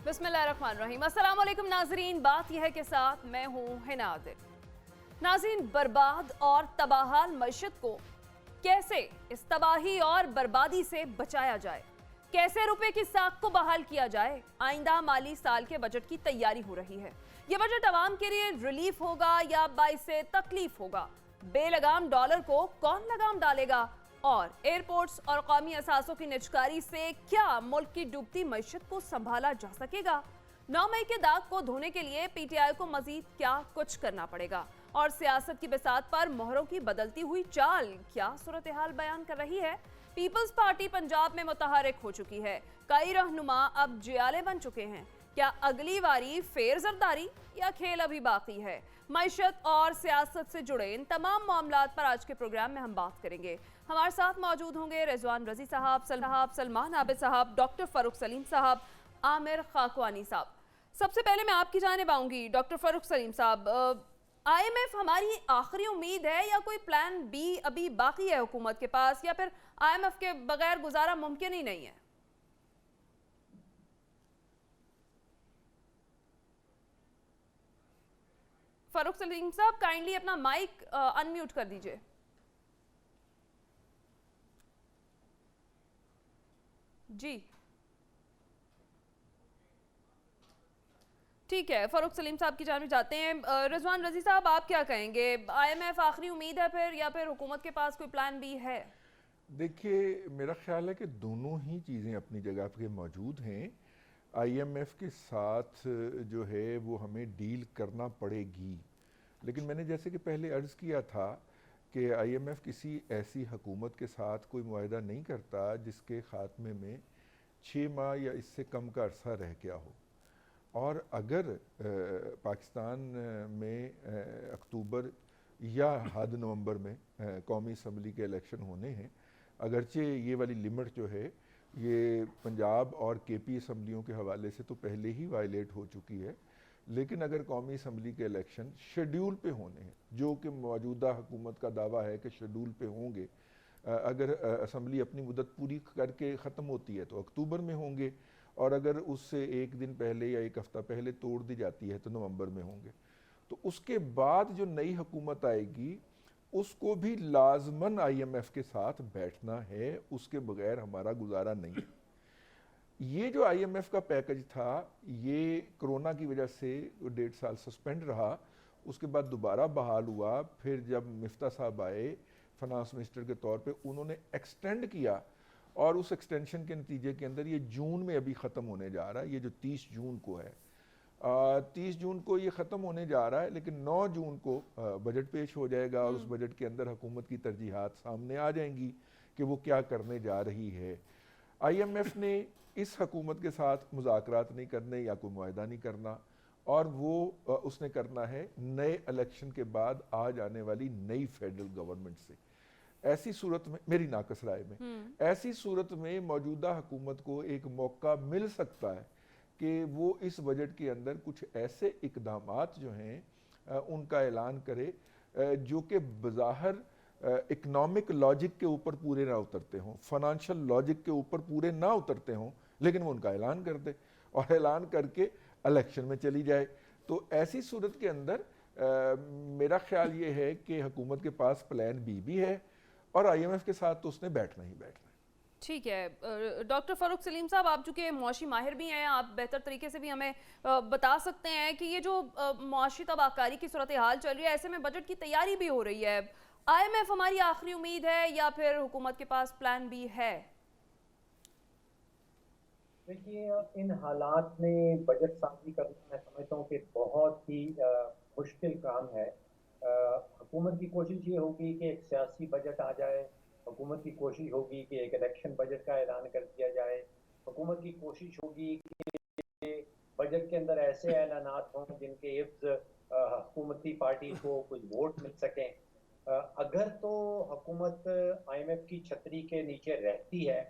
बिस्मिल्लाहिर्रहमानिर्रहीम। अस्सलाम वालेकुम नाजरीन, बात यह है कि साथ मैं हूँ हिना आदिल। नाजरीन, बर्बाद और तबाहाल मईशत को कैसे इस तबाही और बर्बादी से बचाया जाए, कैसे रुपए की साख को बहाल किया जाए, आइंदा माली साल के बजट की तैयारी हो रही है। यह बजट आवाम के लिए रिलीफ होगा या बाइसे तकलीफ होगा? बेलगाम डॉलर को कौन लगाम डालेगा? और एयरपोर्ट्स और कौमी असासों की निजकारी से क्या मुल्क की डूबती मईशत को संभाला जा सकेगा? 9 मई के दाग को धोने के लिए पीटीआई को मजीद क्या कुछ करना पड़ेगा? और सियासत की बिसात पर मोहरों की बदलती हुई चाल क्या सूरत हाल बयान कर रही है? पीपल्स पार्टी पंजाब में मुतहरिक हो चुकी है, कई रहनुमा अब जियाले बन चुके हैं। क्या अगली बारी फेर जरदारी या खेल अभी बाकी है? मईशत और सियासत से जुड़े इन तमाम मामलात पर आज के प्रोग्राम में हम बात करेंगे। हमारे साथ मौजूद होंगे रिजवान रजी साहब, सलमान आबिद साहब, डॉक्टर फरूख सलीम साहब, आमिर खाकवानी साहब। सबसे पहले मैं आपकी जानिब आऊंगी डॉक्टर फरूख सलीम साहब। आईएमएफ हमारी आखिरी उम्मीद है या कोई प्लान बी अभी बाकी है हुकूमत के पास, या फिर आईएमएफ के बगैर गुजारा मुमकिन ही नहीं है? फरूख सलीम साहब, काइंडली अपना माइक अनम्यूट कर दीजिए। जी ठीक है, फरूख सलीम साहब की जानिब जाते हैं। रिजवान रजी साहब, आप क्या कहेंगे? आईएमएफ आखिरी उम्मीद है फिर, या फिर हुकूमत के पास कोई प्लान बी है? देखिए, मेरा ख्याल है कि दोनों ही चीज़ें अपनी जगह पे मौजूद हैं। आईएमएफ के साथ जो है वो हमें डील करना पड़ेगी, लेकिन मैंने जैसे कि पहले अर्ज़ किया था कि आईएमएफ किसी ऐसी हुकूमत के साथ कोई मुआहदा नहीं करता जिसके ख़ात्मे में 6 माह या इससे कम का अरसा रह गया हो। और अगर पाकिस्तान में अक्टूबर या हद नवंबर में कौमी असम्बली के इलेक्शन होने हैं, अगरचे ये वाली लिमिट जो है ये पंजाब और केपी असम्बलियों के हवाले से तो पहले ही वायलेट हो चुकी है, लेकिन अगर कौमी असम्बली के इलेक्शन शेड्यूल पे होने हैं, जो कि मौजूदा हुकूमत का दावा है कि शेड्यूल पे होंगे, अगर असम्बली अपनी मुद्दत पूरी करके ख़त्म होती है तो अक्टूबर में होंगे, और अगर उससे एक दिन पहले या एक हफ्ता पहले तोड़ दी जाती है तो नवंबर में होंगे। तो उसके बाद जो नई हुकूमत आएगी उसको भी लाजमन आईएमएफ के साथ बैठना है, उसके बगैर हमारा गुजारा नहीं है। ये जो आईएमएफ का पैकेज था ये कोरोना की वजह से 1.5 साल सस्पेंड रहा, उसके बाद दोबारा बहाल हुआ। फिर जब मिफ्ता साहब आए फाइनेंस मिनिस्टर के तौर पे, उन्होंने एक्सटेंड किया, और उस एक्सटेंशन के नतीजे के अंदर ये जून में अभी ख़त्म होने जा रहा है। ये जो 30 जून को है, 30 जून को ये ख़त्म होने जा रहा है, लेकिन 9 जून को बजट पेश हो जाएगा और उस बजट के अंदर हुकूमत की तरजीहात सामने आ जाएंगी कि वो क्या करने जा रही है। आईएमएफ ने इस हुकूमत के साथ मुज़ाकरात नहीं करने या कोई मुआहदा नहीं करना, और वो उसने करना है नए इलेक्शन के बाद आ जाने वाली नई फेडरल गवर्नमेंट से। ऐसी सूरत में, मेरी नाकस राय में, ऐसी सूरत में मौजूदा हुकूमत को एक मौका मिल सकता है कि वो इस बजट के अंदर कुछ ऐसे इकदामात जो हैं उनका ऐलान करे जो कि बज़ाहिर इकनॉमिक लॉजिक के ऊपर पूरे ना उतरते हों, फाइनेंशियल लॉजिक के ऊपर पूरे ना उतरते हों, लेकिन वो उनका ऐलान कर दे और ऐलान करके इलेक्शन में चली जाए। तो ऐसी सूरत के अंदर मेरा ख्याल ये है कि हुकूमत के पास प्लान बी भी है, और आईएमएफ के साथ तो उसने बैठना ही बैठना है। ठीक है, डॉक्टर फरूख सलीम साहब, आप चूंकि मुआशी माहिर भी हैं, आप बेहतर तरीके से भी हमें बता सकते हैं कि ये जो मुआशी तबाहकारी की सूरत हाल चल रही है, ऐसे में बजट की तैयारी भी हो रही है। आईएमएफ हमारी आखिरी उम्मीद है या फिर हुकूमत के पास प्लान बी है? देखिए, इन हालात में बजट साजी करना मैं समझता हूँ कि बहुत ही मुश्किल काम है। हुकूमत की कोशिश ये होगी कि एक सियासी बजट आ जाए, हुकूमत की कोशिश होगी कि एक इलेक्शन बजट का ऐलान कर दिया जाए, हुकूमत की कोशिश होगी कि बजट के अंदर ऐसे ऐलानात हों जिनके इव्ज़ हुकूमती पार्टी को कुछ वोट मिल सकें। अगर तो हुकूमत आईएमएफ की छतरी के नीचे रहती है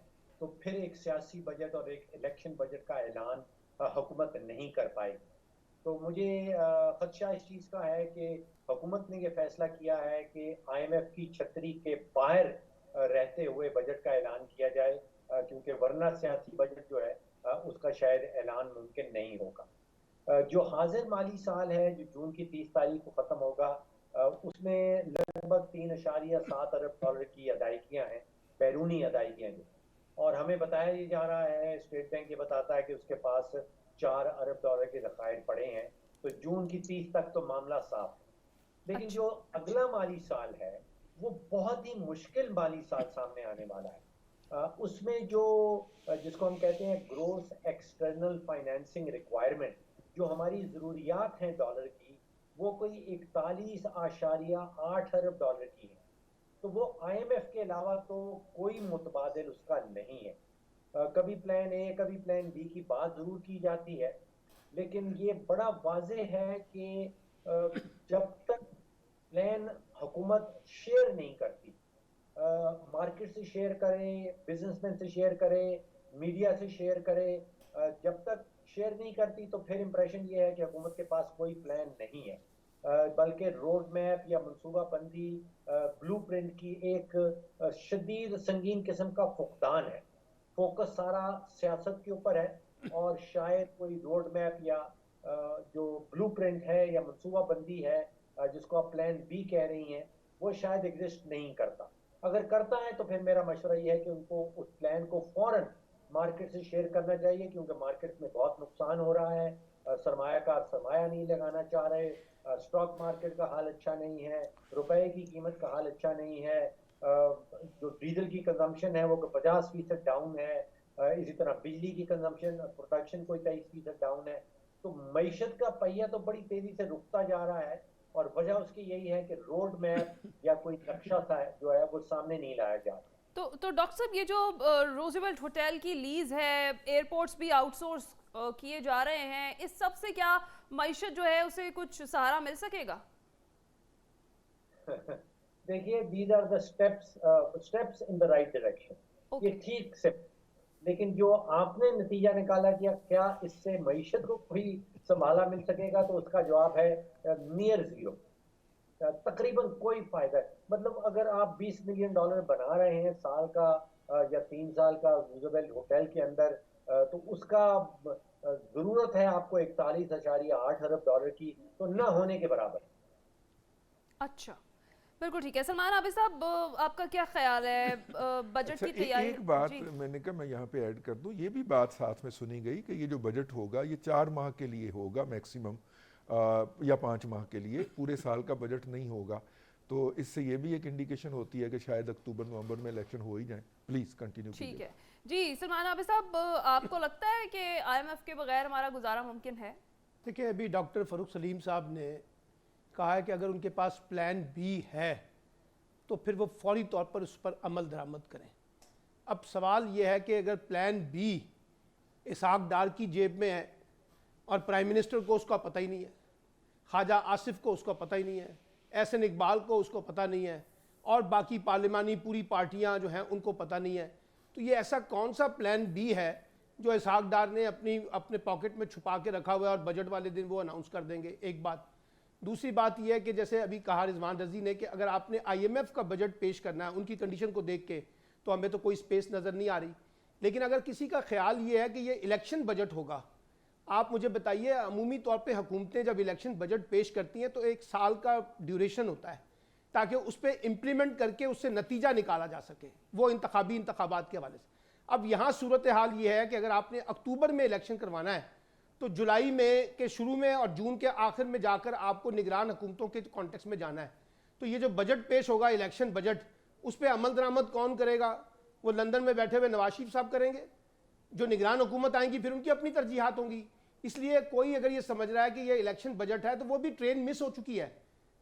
तो फिर एक सियासी बजट और एक इलेक्शन बजट का ऐलान हुकूमत नहीं कर पाएगी। तो मुझे खदशा इस चीज़ का है कि हुकूमत ने ये फैसला किया है कि आईएमएफ की छतरी के बाहर रहते हुए बजट का ऐलान किया जाए, क्योंकि वरना सियासी बजट जो है उसका शायद ऐलान मुमकिन नहीं होगा। जो हाजिर माली साल है जो जून की 30 तारीख को ख़त्म होगा, उसमें लगभग 3.7 अरब डॉलर की अदायगियाँ हैं, बैरूनी अदायगियाँ जो, और हमें बताया ये जा रहा है, स्टेट बैंक ये बताता है कि उसके पास 4 अरब डॉलर के ज़खायर पड़े हैं। तो जून की 30 तक तो मामला साफ है। लेकिन अच्छा। जो अगला माली साल है वो बहुत ही मुश्किल माली साल सामने आने वाला है। उसमें जो जिसको हम कहते हैं ग्रोस एक्सटर्नल फाइनेंसिंग रिक्वायरमेंट, जो हमारी ज़रूरियात हैं डॉलर की, वो कोई 41.8 अरब डॉलर की है। तो वो आईएमएफ के अलावा तो कोई मुतबादिल उसका नहीं है। कभी प्लान ए कभी प्लान बी की बात ज़रूर की जाती है, लेकिन ये बड़ा वाज़ेह है कि जब तक प्लान हुकूमत शेयर नहीं करती, मार्केट से शेयर करें, बिजनेसमैन से शेयर करें, मीडिया से शेयर करें, जब तक शेयर नहीं करती तो फिर इंप्रेशन ये है कि हुकूमत के पास कोई प्लान नहीं है, बल्कि रोड मैप या मनसूबा बंदी, ब्लूप्रिंट की एक शदीद संगीन किस्म का फुकदान है। फोकस सारा सियासत के ऊपर है, और शायद कोई रोड मैप या जो ब्लूप्रिंट है या मनसूबा बंदी है, जिसको आप प्लान बी कह रही हैं, वो शायद एग्जिस्ट नहीं करता। अगर करता है तो फिर मेरा मशवरा ये है कि उनको उस प्लान को फौरन मार्केट से शेयर करना चाहिए, क्योंकि मार्केट में बहुत नुकसान हो रहा है, सरमायाकार सरमाया नहीं लगाना चाह रहे, स्टॉक मार्केट का हाल अच्छा नहीं है, रुपए की कीमत का हाल अच्छा नहीं है, जो डीजल की कंजम्पशन है वो 50% डाउन है, इसी तरह बिजली की कंजम्पशन प्रोडक्शन कोई 23% डाउन है। तो मईशत का पहिया तो बड़ी तेजी से रुकता जा रहा है, और वजह उसकी यही है कि रोड मैप या कोई नक्शा सा जो है वो सामने नहीं लाया जा रहा। तो डॉक्टर साहब, ये जो रोजवेल्ट होटल की लीज है, एयरपोर्ट्स भी आउटसोर्स किए जा रहे हैं, इस सब से क्या मईशत जो है उसे कुछ सहारा मिल सकेगा? देखिए, these are the steps in the right direction. ये ठीक से, लेकिन जो आपने नतीजा निकाला कि क्या इससे मईशत को कोई संभाला मिल सकेगा, तो उसका जवाब है नियर जीरो। तकरीबन कोई फायदा है, मतलब अगर आप 20 मिलियन डॉलर बना रहे हैं साल का या 3 साल का रूजवेल्ट होटल के अंदर, तो उसका जरूरत है आपको 41.8 अरब डॉलर की, तो ना होने के बराबर। अच्छा, बिल्कुल ठीक है। सलमान आबिद साहब, आपका क्या ख्याल है बजट की तैयारी? एक बात मैंने कहा मैं यहाँ पे ऐड कर दूँ, ये भी बात साथ में सुनी गई कि ये जो बजट होगा ये 4 माह के लिए होगा मैक्सिमम, या 5 माह के लिए, पूरे साल का बजट नहीं होगा। तो इससे ये भी एक इंडिकेशन होती है कि शायद अक्टूबर नवंबर में इलेक्शन हो ही जाए। प्लीज़ कंटिन्यू कीजिए। ठीक है जी। सलमान आबिद साहब, आपको लगता है कि आईएमएफ के बगैर हमारा गुजारा मुमकिन है? देखिए, अभी डॉक्टर फ़रूख सलीम साहब ने कहा है कि अगर उनके पास प्लान बी है तो फिर वो फौरी तौर पर उस पर अमल दरामद करें। अब सवाल ये है कि अगर प्लान बी इसहाक डार की जेब में है और प्राइम मिनिस्टर को उसका पता ही नहीं है, ख्वाजा आसिफ को उसका पता ही नहीं है, एहसन इकबाल को उसको पता नहीं है, और बाकी पार्लिमानी पूरी पार्टियां जो हैं उनको पता नहीं है, तो ये ऐसा कौन सा प्लान बी है जो इसहाक डार ने अपने पॉकेट में छुपा के रखा हुआ है और बजट वाले दिन वो अनाउंस कर देंगे? एक बात। दूसरी बात यह है कि जैसे अभी कहा रिजवान रजी ने कि अगर आपने आईएमएफ का बजट पेश करना है उनकी कंडीशन को देख के, तो हमें तो कोई स्पेस नज़र नहीं आ रही। लेकिन अगर किसी का ख्याल ये है कि ये इलेक्शन बजट होगा, आप मुझे बताइए, अमूमी तौर पे हुकूमतें जब इलेक्शन बजट पेश करती हैं तो 1 साल का ड्यूरेशन होता है ताकि उस पर इम्प्लीमेंट करके उससे नतीजा निकाला जा सके, वो इंतखाबात के हवाले से। अब यहाँ सूरत हाल ये है कि अगर आपने अक्टूबर में इलेक्शन करवाना है तो जुलाई में के शुरू में और जून के आखिर में जाकर आपको निगरान हुकूमतों के कॉन्टेक्स्ट में जाना है। तो ये जो बजट पेश होगा, इलेक्शन बजट, उस पर अमल दरामद कौन करेगा? वो लंदन में बैठे हुए नवाज शरीफ साहब करेंगे। जो निगरान हुकूमत आएंगी फिर उनकी अपनी तरजीहात होंगी। इसलिए कोई अगर ये समझ रहा है कि ये इलेक्शन बजट है तो वो भी ट्रेन मिस हो चुकी है,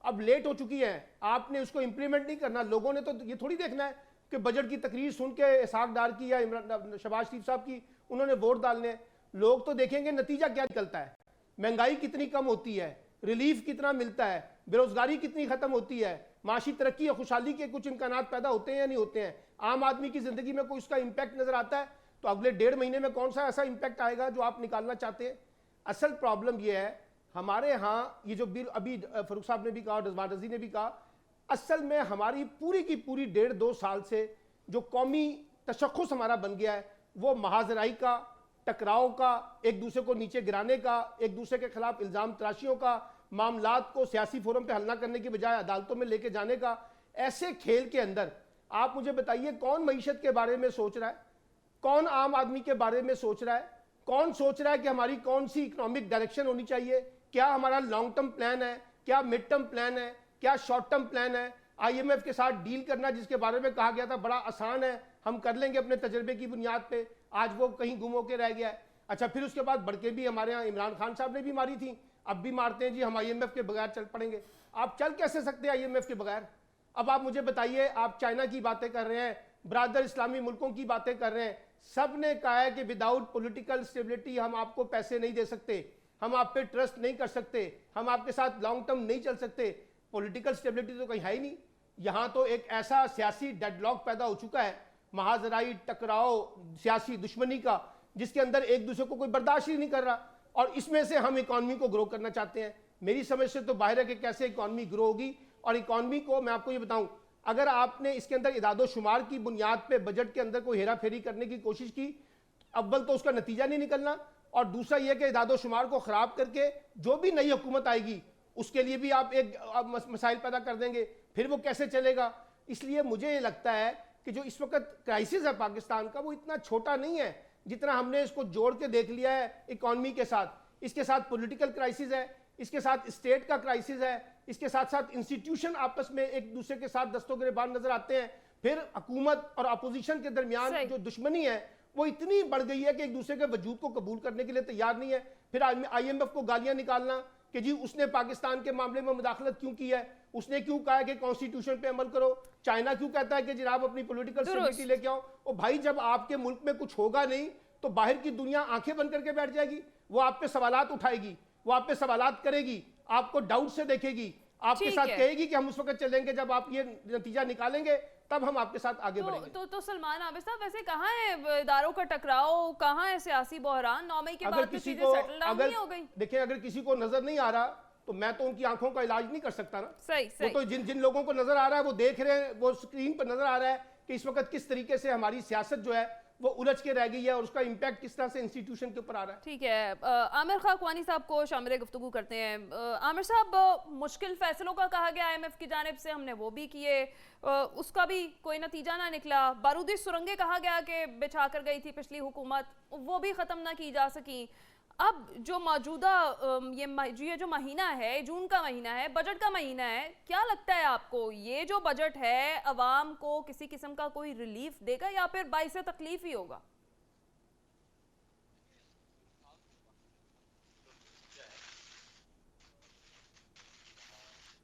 अब लेट हो चुकी है। आपने उसको इंप्लीमेंट नहीं करना। लोगों ने तो ये थोड़ी देखना है कि बजट की तकरीर सुन के इसहाक डार की या शहबाज शरीफ साहब की उन्होंने वोट डालने हैं। लोग तो देखेंगे नतीजा क्या निकलता है, महंगाई कितनी कम होती है, रिलीफ कितना मिलता है, बेरोजगारी कितनी खत्म होती है, माशी तरक्की और खुशहाली के कुछ इम्कान पैदा होते हैं या नहीं होते हैं, आम आदमी की जिंदगी में कोई उसका इम्पैक्ट नजर आता है। तो अगले 1.5 महीने में कौन सा ऐसा इम्पैक्ट आएगा जो आप निकालना चाहते हैं? असल प्रॉब्लम यह है हमारे यहाँ, ये जो बिल अभी फरूख साहब ने भी कहा और रिजवान रजी ने भी कहा, असल में हमारी पूरी की पूरी 1.5-2 साल से जो कौमी तशख़्ख़ुस हमारा बन गया है वो महाजराई का टकराव का, एक दूसरे को नीचे गिराने का, एक दूसरे के खिलाफ इल्जाम तराशियों का, मामलात को सियासी फोरम पे हल ना करने की बजाय अदालतों में लेके जाने का, ऐसे खेल के अंदर आप मुझे बताइए कौन मईशत के बारे में सोच रहा है, कौन आम आदमी के बारे में सोच रहा है, कौन सोच रहा है कि हमारी कौन सी इकोनॉमिक डायरेक्शन होनी चाहिए, क्या हमारा लॉन्ग टर्म प्लान है, क्या मिड टर्म प्लान है, क्या शॉर्ट टर्म प्लान है। आईएमएफ के साथ डील करना जिसके बारे में कहा गया था बड़ा आसान है, हम कर लेंगे अपने तजर्बे की बुनियाद पे, आज वो कहीं गुम होकर रह गया है। अच्छा, फिर उसके बाद बढ़के भी हमारे यहाँ इमरान खान साहब ने भी मारी थी, अब भी मारते हैं जी हम आईएमएफ के बगैर चल पड़ेंगे। आप चल कैसे सकते हैं आईएमएफ के बगैर? अब आप मुझे बताइए, आप चाइना की बातें कर रहे हैं, ब्रादर इस्लामी मुल्कों की बातें कर रहे हैं, सब ने कहा है कि विदाउट पॉलिटिकल स्टेबिलिटी हम आपको पैसे नहीं दे सकते, हम आप पे ट्रस्ट नहीं कर सकते, हम आपके साथ लॉन्ग टर्म नहीं चल सकते। पॉलिटिकल स्टेबिलिटी तो कहीं है ही नहीं। यहाँ तो एक ऐसा सियासी डेडलॉक पैदा हो चुका है, महाजराई टकराव, सियासी दुश्मनी का, जिसके अंदर एक दूसरे को कोई बर्दाश्त ही नहीं कर रहा, और इसमें से हम इकॉनमी को ग्रो करना चाहते हैं। मेरी समझ से तो बाहर है कि कैसे इकॉनमी ग्रो होगी। और इकॉनमी को मैं आपको ये बताऊं, अगर आपने इसके अंदर इदादो शुमार की बुनियाद पे बजट के अंदर कोई हेरा फेरी करने की कोशिश की, अव्वल तो उसका नतीजा नहीं निकलना, और दूसरा यह कि इदादो शुमार को खराब करके जो भी नई हुकूमत आएगी उसके लिए भी आप एक मसाइल पैदा कर देंगे, फिर वो कैसे चलेगा। इसलिए मुझे ये लगता है कि जो इस वक्त क्राइसिस है पाकिस्तान का, वो इतना छोटा नहीं है जितना हमने इसको जोड़ के देख लिया है इकॉनमी के साथ। इसके साथ पॉलिटिकल क्राइसिस है, इसके साथ स्टेट का क्राइसिस है, इसके साथ साथ इंस्टीट्यूशन आपस में एक दूसरे के साथ दस्तों-गिरेबान नजर आते हैं। फिर हुकूमत और अपोजिशन के दरमियान जो दुश्मनी है वो इतनी बढ़ गई है कि एक दूसरे के वजूद को कबूल करने के लिए तैयार नहीं है। फिर आईएमएफ को गालियां निकालना कि जी उसने पाकिस्तान के मामले में मुदाखलत क्यों की है, उसने क्यों कहा है कि कॉन्स्टिट्यूशन पे अमल करो, चाइना क्यों कहता है कि जनाब अपनी पॉलिटिकल स्टेबिलिटी लेके आओ। और भाई जब आपके मुल्क में कुछ होगा नहीं तो बाहर की दुनिया आंखें बंद करके बैठ जाएगी, वो आप पे सवालात उठाएगी, वो आप पे सवालात करेगी, आपको डाउट से देखेगी, आपके साथ कहेगी कि हम उस वक्त चलेंगे जब आप ये नतीजा निकालेंगे, तब हम आपके साथ आगे बढ़ेंगे। तो सलमान आबिद साहब, वैसे कहाँ है इदारों का टकराव, कहाँ है सियासी बहरान? 9 मई के बाद तो चीजें सेटल डाउन नहीं हो गई। देखिए, अगर किसी को नजर नहीं आ रहा तो मैं तो उनकी आंखों का इलाज नहीं कर सकता ना। सही। वो तो जिन लोगों को नजर आ रहा है वो देख रहे हैं, वो स्क्रीन पर नजर आ रहा है कि इस वक्त किस तरीके से हमारी सियासत जो है वो उलझ के रह गई है और उसका इम्पैक्ट किस तरह से इंस्टीट्यूशन के ऊपर आ रहा है। ठीक है, आमिर खाकवानी साहब को शामिल गुफ्तगू करते हैं। आमिर साहब, मुश्किल फैसलों का कहा गया आईएमएफ की जानिब से, हमने वो भी किए, उसका भी कोई नतीजा ना निकला। बारूदी सुरंगें कहा गया कि बिछा कर गई थी पिछली हुकूमत, वो भी ख़त्म ना की जा सकी। अब जो मौजूदा ये जो महीना है, जून का महीना है, बजट का महीना है, क्या लगता है आपको ये जो बजट है अवाम को किसी किस्म का कोई रिलीफ देगा या फिर बाइसे तकलीफ ही होगा?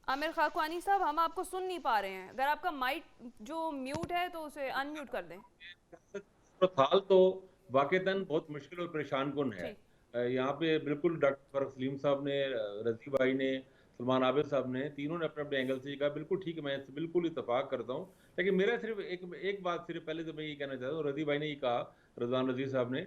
आमिर खाकवानी साहब, हम आपको सुन नहीं पा रहे हैं, अगर आपका माइक जो म्यूट है तो उसे अनम्यूट कर दें। हाल तो वाकईतन बहुत मुश्किल और परेशान कुन है। यहाँ पे बिल्कुल डॉक्टर फरूख सलीम साहब ने, रजी भाई ने, सलमान आबिद साहब ने, तीनों ने अपने अपने एंगल से कहा, बिल्कुल ठीक है, मैं इससे बिल्कुल इत्तेफाक करता हूँ। लेकिन मेरा सिर्फ एक बात सिर्फ पहले तो मैं ये कहना चाहता हूँ, रजी भाई ने ये कहा, रज़वान रज़ी साहब ने,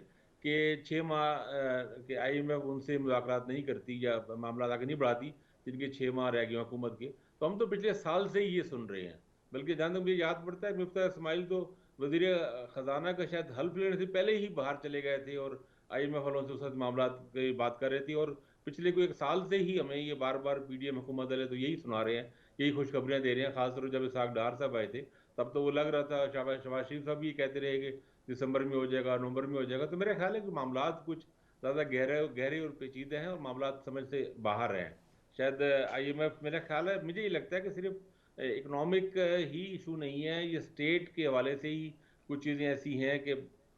कि 6 माह के आईएमएफ उनसे मुज़ाकरात नहीं करती या मामला आगे नहीं बढ़ाती जिनके 6 माह रह गए हुकूमत के। तो हम तो पिछले साल से ही ये सुन रहे हैं, बल्कि जहाँ तक मुझे याद पड़ता है मुफ्ती इस्माइल तो वज़ीर ख़जाना का शायद हल्फ लेने से पहले ही बाहर चले गए थे और आईएमएफ वालों से उस वक्त मामला की बात कर रही थी। और पिछले कोई 1 साल से ही हमें ये बार बार पीडीएम हुकूमत वाले तो यही सुना रहे हैं, यही खुशखबरियाँ दे रहे हैं। खासतौर पर जब इसाक डार साहब आए थे तब तो वो लग रहा था, शहबाज शरीफ साहब भी कहते रहे कि दिसंबर में हो जाएगा, नवंबर में हो जाएगा। तो मेरा ख्याल है कि मामला कुछ ज़्यादा गहरे और पेचीदे हैं और मामला समझ से बाहर हैं। शायद आईएमएफ, मेरा ख्याल है, मुझे ये लगता है कि सिर्फ इकनॉमिक ही इशू नहीं है, ये स्टेट के हवाले से ही कुछ चीज़ें ऐसी हैं कि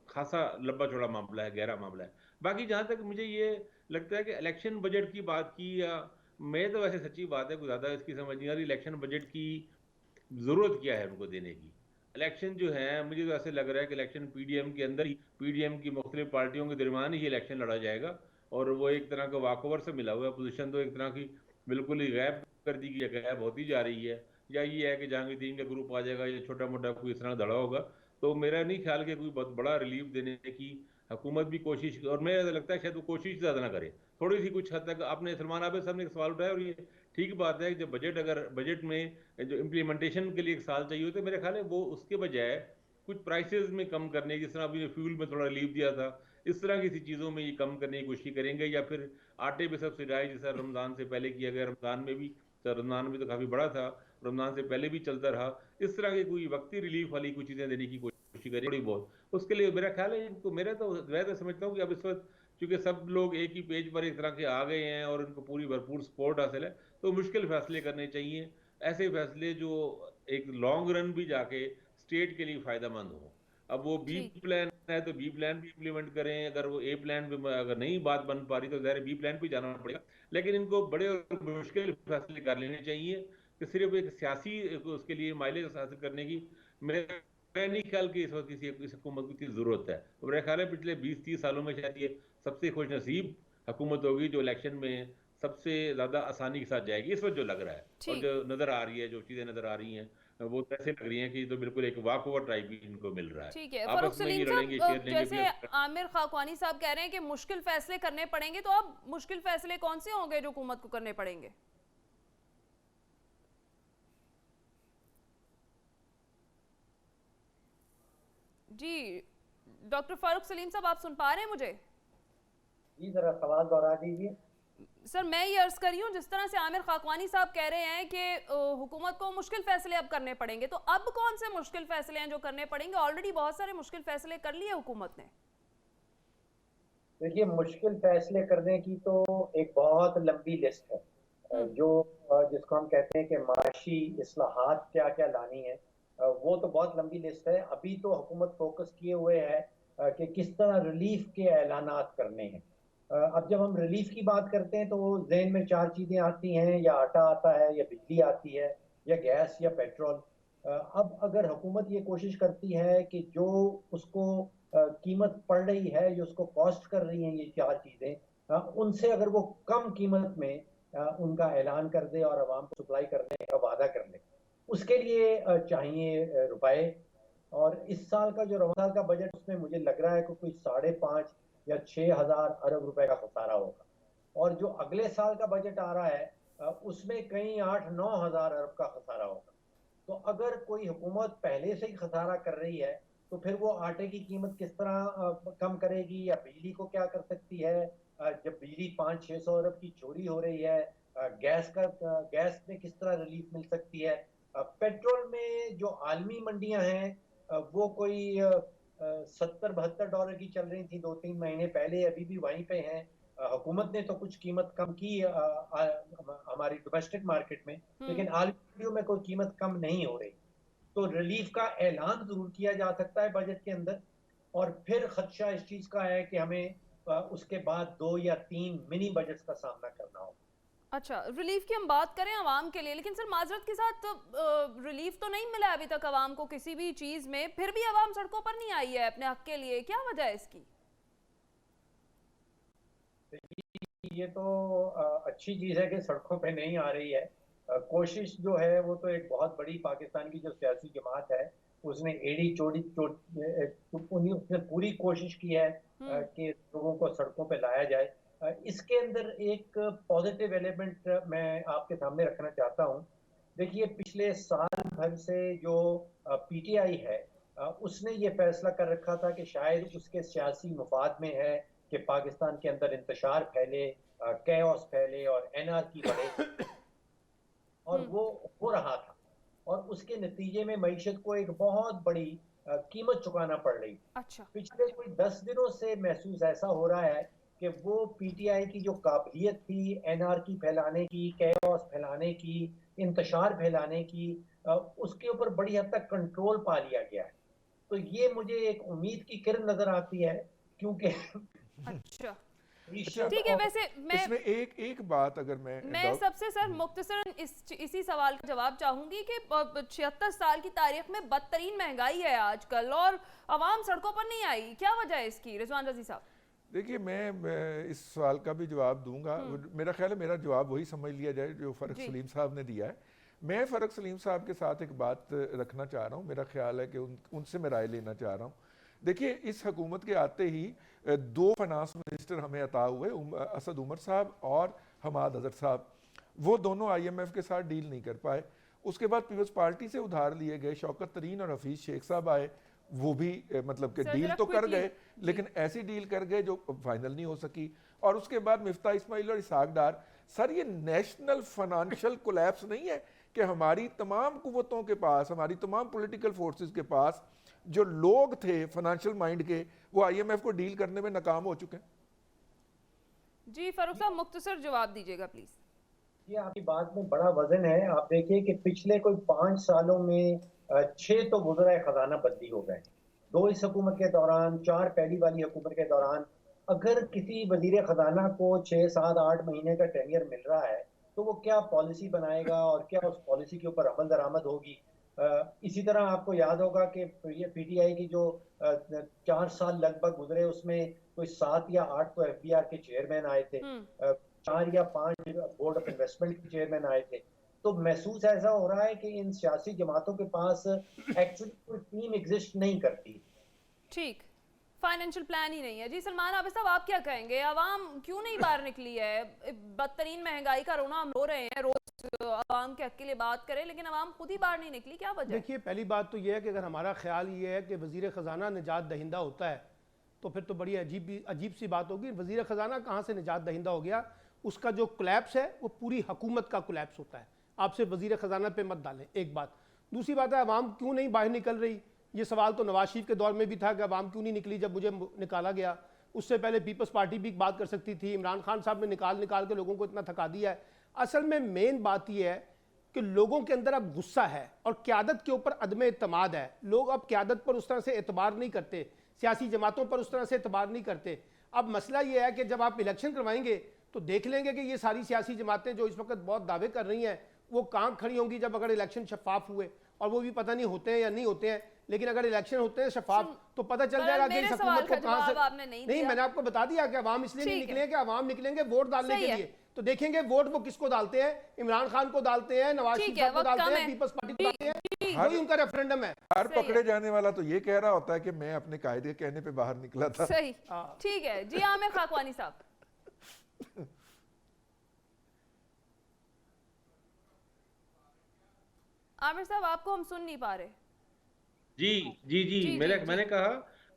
खासा लंबा चौड़ा मामला है, गहरा मामला है। बाकी जहाँ तक मुझे ये लगता है कि इलेक्शन बजट की बात की, या मैं तो वैसे सच्ची बात है कुछ ज़्यादा इसकी समझ नहीं आ रही, इलेक्शन बजट की ज़रूरत क्या है उनको देने की। इलेक्शन जो है, मुझे तो ऐसे लग रहा है कि इलेक्शन पीडीएम के अंदर ही, पीडीएम की मुख्तलिफ पार्टियों के दरमियान ही इलेक्शन लड़ा जाएगा और वो एक तरह का वाकओवर से मिला हुआ है। पोजीशन तो एक तरह की बिल्कुल ही गायब कर दी गई, गायब होती जा रही है। या ये है कि जहांगीर का ग्रुप आ जाएगा, या छोटा मोटा कोई इस तरह धड़ा होगा। तो मेरा नहीं ख्याल कि कोई बहुत बड़ा रिलीफ देने की हुकूमत भी कोशिश, और मेरा लगता है शायद वो कोशिश ज़्यादा ना करे, थोड़ी सी कुछ हद तक। आपने सलमान आबिद साहब ने एक सवाल उठाया और ये ठीक बात है कि जब बजट में जो इम्प्लीमेंटेशन के लिए 1 साल चाहिए होता है, मेरे ख्याल है वो उसके बजाय कुछ प्राइसेस में कम करने, जिस तरह अभी फ्यूल में थोड़ा रिलीफ दिया था, इस तरह की चीज़ों में ये कम करने की कोशिश करेंगे, या फिर आटे पे सब्सिडाइज जैसा रमज़ान से पहले किया गया, रमज़ान में तो काफ़ी बड़ा था, रमज़ान से पहले भी चलता रहा, इस तरह की कोई वक्ती रिलीफ वाली कुछ चीज़ें देने की कोशिश करें थोड़ी बहुत। उसके लिए मेरा ख्याल है इनको, मैं तो समझता हूँ कि अब इस वक्त क्योंकि सब लोग एक ही पेज पर एक तरह के आ गए हैं और उनको पूरी भरपूर सपोर्ट हासिल है, तो मुश्किल फैसले करने चाहिए, ऐसे फैसले जो एक लॉन्ग रन भी जाके स्टेट के लिए फ़ायदेमंद हो। अब वो बी ठीक। प्लान है तो बी प्लान भी इम्प्लीमेंट करें, अगर वो ए प्लान पे अगर नहीं बात बन पा रही तो ज़ाहिर है बी प्लान पे जाना पड़ेगा, लेकिन इनको बड़े और मुश्किल फैसले कर लेने चाहिए कि सिर्फ एक सियासी उसके लिए माइलेज हासिल करने की मैं नहीं ख्याल कि इस वक्त किसी इस हुकूमत को इतनी ज़रूरत है। और मेरा ख्याल है पिछले 20-30 सालों में शायद ये सबसे खुशनसीब हुकूमत होगी जो इलेक्शन में सबसे ज़्यादा आसानी के साथ जाएगी, इस वक्त जो लग रहा है। और ठीक। जो नज़र आ रही है, जो चीज़ें नज़र आ रही हैं, वो तो ऐसे लग रही हैं कि तो बिल्कुल एक वॉक ओवर टाइप भी इनको मिल रहा है। ठीक है फरूख आपस में सलीम ये लड़ेंगे, साहब, शेर लेंगे, जैसे आमिर खाकवानी साहब कह रहे हैं कि मुश्किल फैसले करने पड़ेंगे, तो अब मुश्किल फैसले कौन से होंगे जो हुकूमत को करने पड़ेंगे? जी डॉक्टर फारूक सलीम साहब, आप सुन पा रहे हैं मुझे? जी जरा सवाल दोहरा दीजिए। सर मैं ये अर्ज कर रही हूँ, जिस तरह से आमिर खाकवानी साहब कह रहे हैं कि हुकूमत को मुश्किल फैसले अब करने पड़ेंगे, तो अब कौन से मुश्किल फैसले हैं जो करने पड़ेंगे? ऑलरेडी बहुत सारे मुश्किल फैसले कर लिए हुकूमत ने। देखिए, मुश्किल फैसले करने की तो एक बहुत लंबी लिस्ट है, जो जिसको हम कहते हैं कि माशी इस्लाहात क्या क्या लानी है, वो तो बहुत लंबी लिस्ट है। अभी तो हुकूमत फोकस किए हुए है कि किस तरह रिलीफ के ऐलानात करने हैं। अब जब हम रिलीफ की बात करते हैं तो जहन में चार चीज़ें आती हैं, या आटा आता है, या बिजली आती है, या गैस, या पेट्रोल। अब अगर हुकूमत ये कोशिश करती है कि जो उसको कीमत पड़ रही है, जो उसको कॉस्ट कर रही हैं ये चार चीज़ें, उनसे अगर वो कम कीमत में उनका ऐलान कर दे और आवाम को सप्लाई करने का वादा कर ले, उसके लिए चाहिए रुपए। और इस साल का जो रमजान का बजट, उसमें मुझे लग रहा है कि कोई 5.5 या 6,000 अरब रुपए का खसारा होगा। और जो अगले साल का बजट आ रहा है, उसमें कहीं 8-9 हज़ार अरब का खसारा होगा। तो अगर कोई हुकूमत पहले से ही खसारा कर रही है, तो फिर वो आटे की कीमत किस तरह कम करेगी, या बिजली को क्या कर सकती है? जब बिजली 500-600 अरब की चोरी हो रही है, गैस में किस तरह रिलीफ मिल सकती है? पेट्रोल में जो आलमी मंडियां हैं, वो कोई 70-72 डॉलर की चल रही थी 2-3 महीने पहले, अभी भी वहीं पे हैं। हुकूमत ने तो कुछ कीमत कम की हमारी डोमेस्टिक मार्केट में, लेकिन आलमी मंडियों में कोई कीमत कम नहीं हो रही। तो रिलीफ का ऐलान जरूर किया जा सकता है बजट के अंदर, और फिर खदशा इस चीज का है कि हमें उसके बाद 2 या 3 मिनी बजट्स का सामना करना होगा। अच्छा, रिलीफ की हम बात करें आवाम के लिए, लेकिन सर माजरत के साथ रिलीफ तो नहीं मिला अभी तक आवाम को किसी भी चीज में, फिर भी आवाम सड़कों पर नहीं आई है अपने हक के लिए, क्या वजह है इसकी? ये तो अच्छी चीज है कि सड़कों पे नहीं आ रही है। कोशिश जो है वो तो एक बहुत बड़ी पाकिस्तान की जो सियासी जमात है, उसने एड़ी चोड़ी उसने पूरी कोशिश की है कि लोगों को सड़कों पे लाया जाए। इसके अंदर एक पॉजिटिव एलिमेंट मैं आपके सामने रखना चाहता हूँ। देखिए, पिछले साल भर से जो पीटीआई है, उसने ये फैसला कर रखा था कि शायद उसके सियासी मुफाद में है कि पाकिस्तान के अंदर इंतशार फैले, कैओस फैले और एनआरकी बढ़े, और वो हो रहा था। और उसके नतीजे में मईशत को एक बहुत बड़ी कीमत चुकाना पड़ रही। अच्छा। पिछले कोई 10 दिनों से महसूस ऐसा हो रहा है कि वो पीटीआई की जो काबिलियत थी एनआरकी फैलाने की, कैओस फैलाने की, इंतशार फैलाने की, उसके ऊपर बड़ी हद तक कंट्रोल पा लिया गया है। तो ये मुझे एक उम्मीद की किरण नजर आती है, क्योंकि अच्छा अच्छा, ठीक है। वैसे इसमें एक बात अगर मैं सबसे सर मुख्तसरन इसी सवाल का जवाब चाहूंगी कि 76 साल की तारीख में बदतरीन महंगाई है आजकल और आवाम सड़कों पर नहीं आई, क्या वजह है इसकी? रिजवान रजी साहब। देखिए, मैं इस सवाल का भी जवाब दूंगा। मेरा ख्याल है मेरा जवाब वही समझ लिया जाए जो फ़र्क सलीम साहब ने दिया है। मैं फ़र्क सलीम साहब के साथ एक बात रखना चाह रहा हूँ। मेरा ख्याल है कि उनसे मैं राय लेना चाह रहा हूँ। देखिए, इस हुकूमत के आते ही 2 फाइनेंस मिनिस्टर हमें अता हुए, असद उमर साहब और हमाद अजहर साहब। वो दोनों IMF के साथ डील नहीं कर पाए। उसके बाद पीपल्स पार्टी से उधार लिए गए शौकत तरीन और हफीज़ शेख साहब आए, वो भी मतलब कि सर, डील जरा तो कर quickly, गए, लेकिन ऐसी डील कर गए जो फाइनल नहीं हो सकी। और उसके बाद मिफ्ता इस्माइल और इसहाक डार, सर ये नेशनल फाइनेंशियल कोलैप्स नहीं है कि हमारी तमाम कुव्वतों के पास, हमारी तमाम पॉलिटिकल फोर्सेस के पास जो लोग थे फाइनेंशियल माइंड के, वो आईएमएफ को डील करने में नाकाम हो चुके हैं। जी फारूक साहब, मुख्तसर जवाब दीजिएगा प्लीज। ये आपकी बात में बड़ा वजन है। आप देखिए कि पिछले कोई 5 सालों में 6 तो गुज़रा खजाना बदली हो गए, 2 इस हुकूमत के दौरान, 4 पहली वाली हुकूमत के दौरान। अगर किसी वजीर खजाना को 6, 7, 8 महीने का टेन्योर मिल रहा है तो वो क्या पॉलिसी बनाएगा और क्या उस पॉलिसी के ऊपर अमल दरामद होगी। इसी तरह आपको याद होगा कि ये पीटीआई की जो 4 साल लगभग गुजरे, उसमें कोई 7 या 8 तो एफबीआर के चेयरमैन आए थे, 4 या 5 बोर्ड ऑफ इन्वेस्टमेंट के चेयरमैन आए थे। तो महसूस ऐसा हो रहा है कि इन सियासी जमातों के पास एक्चुअली कोई टीम एग्जिस्ट नहीं करती। ठीक, फाइनेंशियल प्लान ही नहीं है। जी सलमान आबिद साहब, आप क्या कहेंगे? आवाम क्यों नहीं बाहर निकली है? बदतरीन महंगाई का रोना हम रो रहे हैं, रोज आवाम के हक के लिए बात करें, लेकिन आवाम खुद ही बाहर नहीं निकली, क्या वजह है? देखिए, पहली बात तो यह है कि अगर हमारा ख्याल ये है कि वज़ीर ख़जाना निजात दहिंदा होता है तो फिर तो बड़ी अजीब सी बात होगी। वज़ीर ख़जाना कहाँ से निजात दहिंदा हो गया? उसका जो कोलैप्स है वो पूरी हुकूमत का कोलैप्स होता है। आप सिर्फ वज़ीर ख़जाना पे मत डालें, एक बात। दूसरी बात है, आवाम क्यों नहीं बाहर निकल रही? ये सवाल तो नवाज शरीफ के दौर में भी था कि आवाम क्यों नहीं निकली जब मुझे निकाला गया। उससे पहले पीपल्स पार्टी भी बात कर सकती थी। इमरान खान साहब ने निकाल के लोगों को इतना थका दिया है। असल में मेन बात यह है कि लोगों के अंदर अब गुस्सा है और क़यादत के ऊपर अदम एतमाद है। लोग अब क़यादत पर उस तरह से एतबार नहीं करते, सियासी जमातों पर उस तरह से एतबार नहीं करते। अब मसला ये है कि जब आप इलेक्शन करवाएंगे तो देख लेंगे कि ये सारी सियासी जमातें जो इस वक्त बहुत दावे कर रही हैं वो कहाँ खड़ी होंगी जब अगर इलेक्शन शफाफ हुए, और वो भी पता नहीं होते हैं या नहीं होते हैं। लेकिन अगर इलेक्शन होते हैं शफाफ तो पता चल जाएगा कि इस हुकूमत को कहाँ से। नहीं, मैंने आपको बता दिया कि अवाम इसलिए नहीं निकले कि अवाम निकलेंगे वोट डालने के लिए, तो देखेंगे वोट वो किसको डालते हैं। इमरान खान को डालते हैं, नवाज शरीफ साहब को डालते हैं, पीपल्स पार्टी को डालते हैं, वही उनका रेफरेंडम है। हर पकड़े जाने वाला तो ये कह रहा होता है कि मैं अपने कायदे के कहने पे बाहर निकला था। सही, ठीक है जी। आमिर खाकवानी साहब। आमिर साहब, आपको हम सुन नहीं पा रहे। जी मैंने कहा,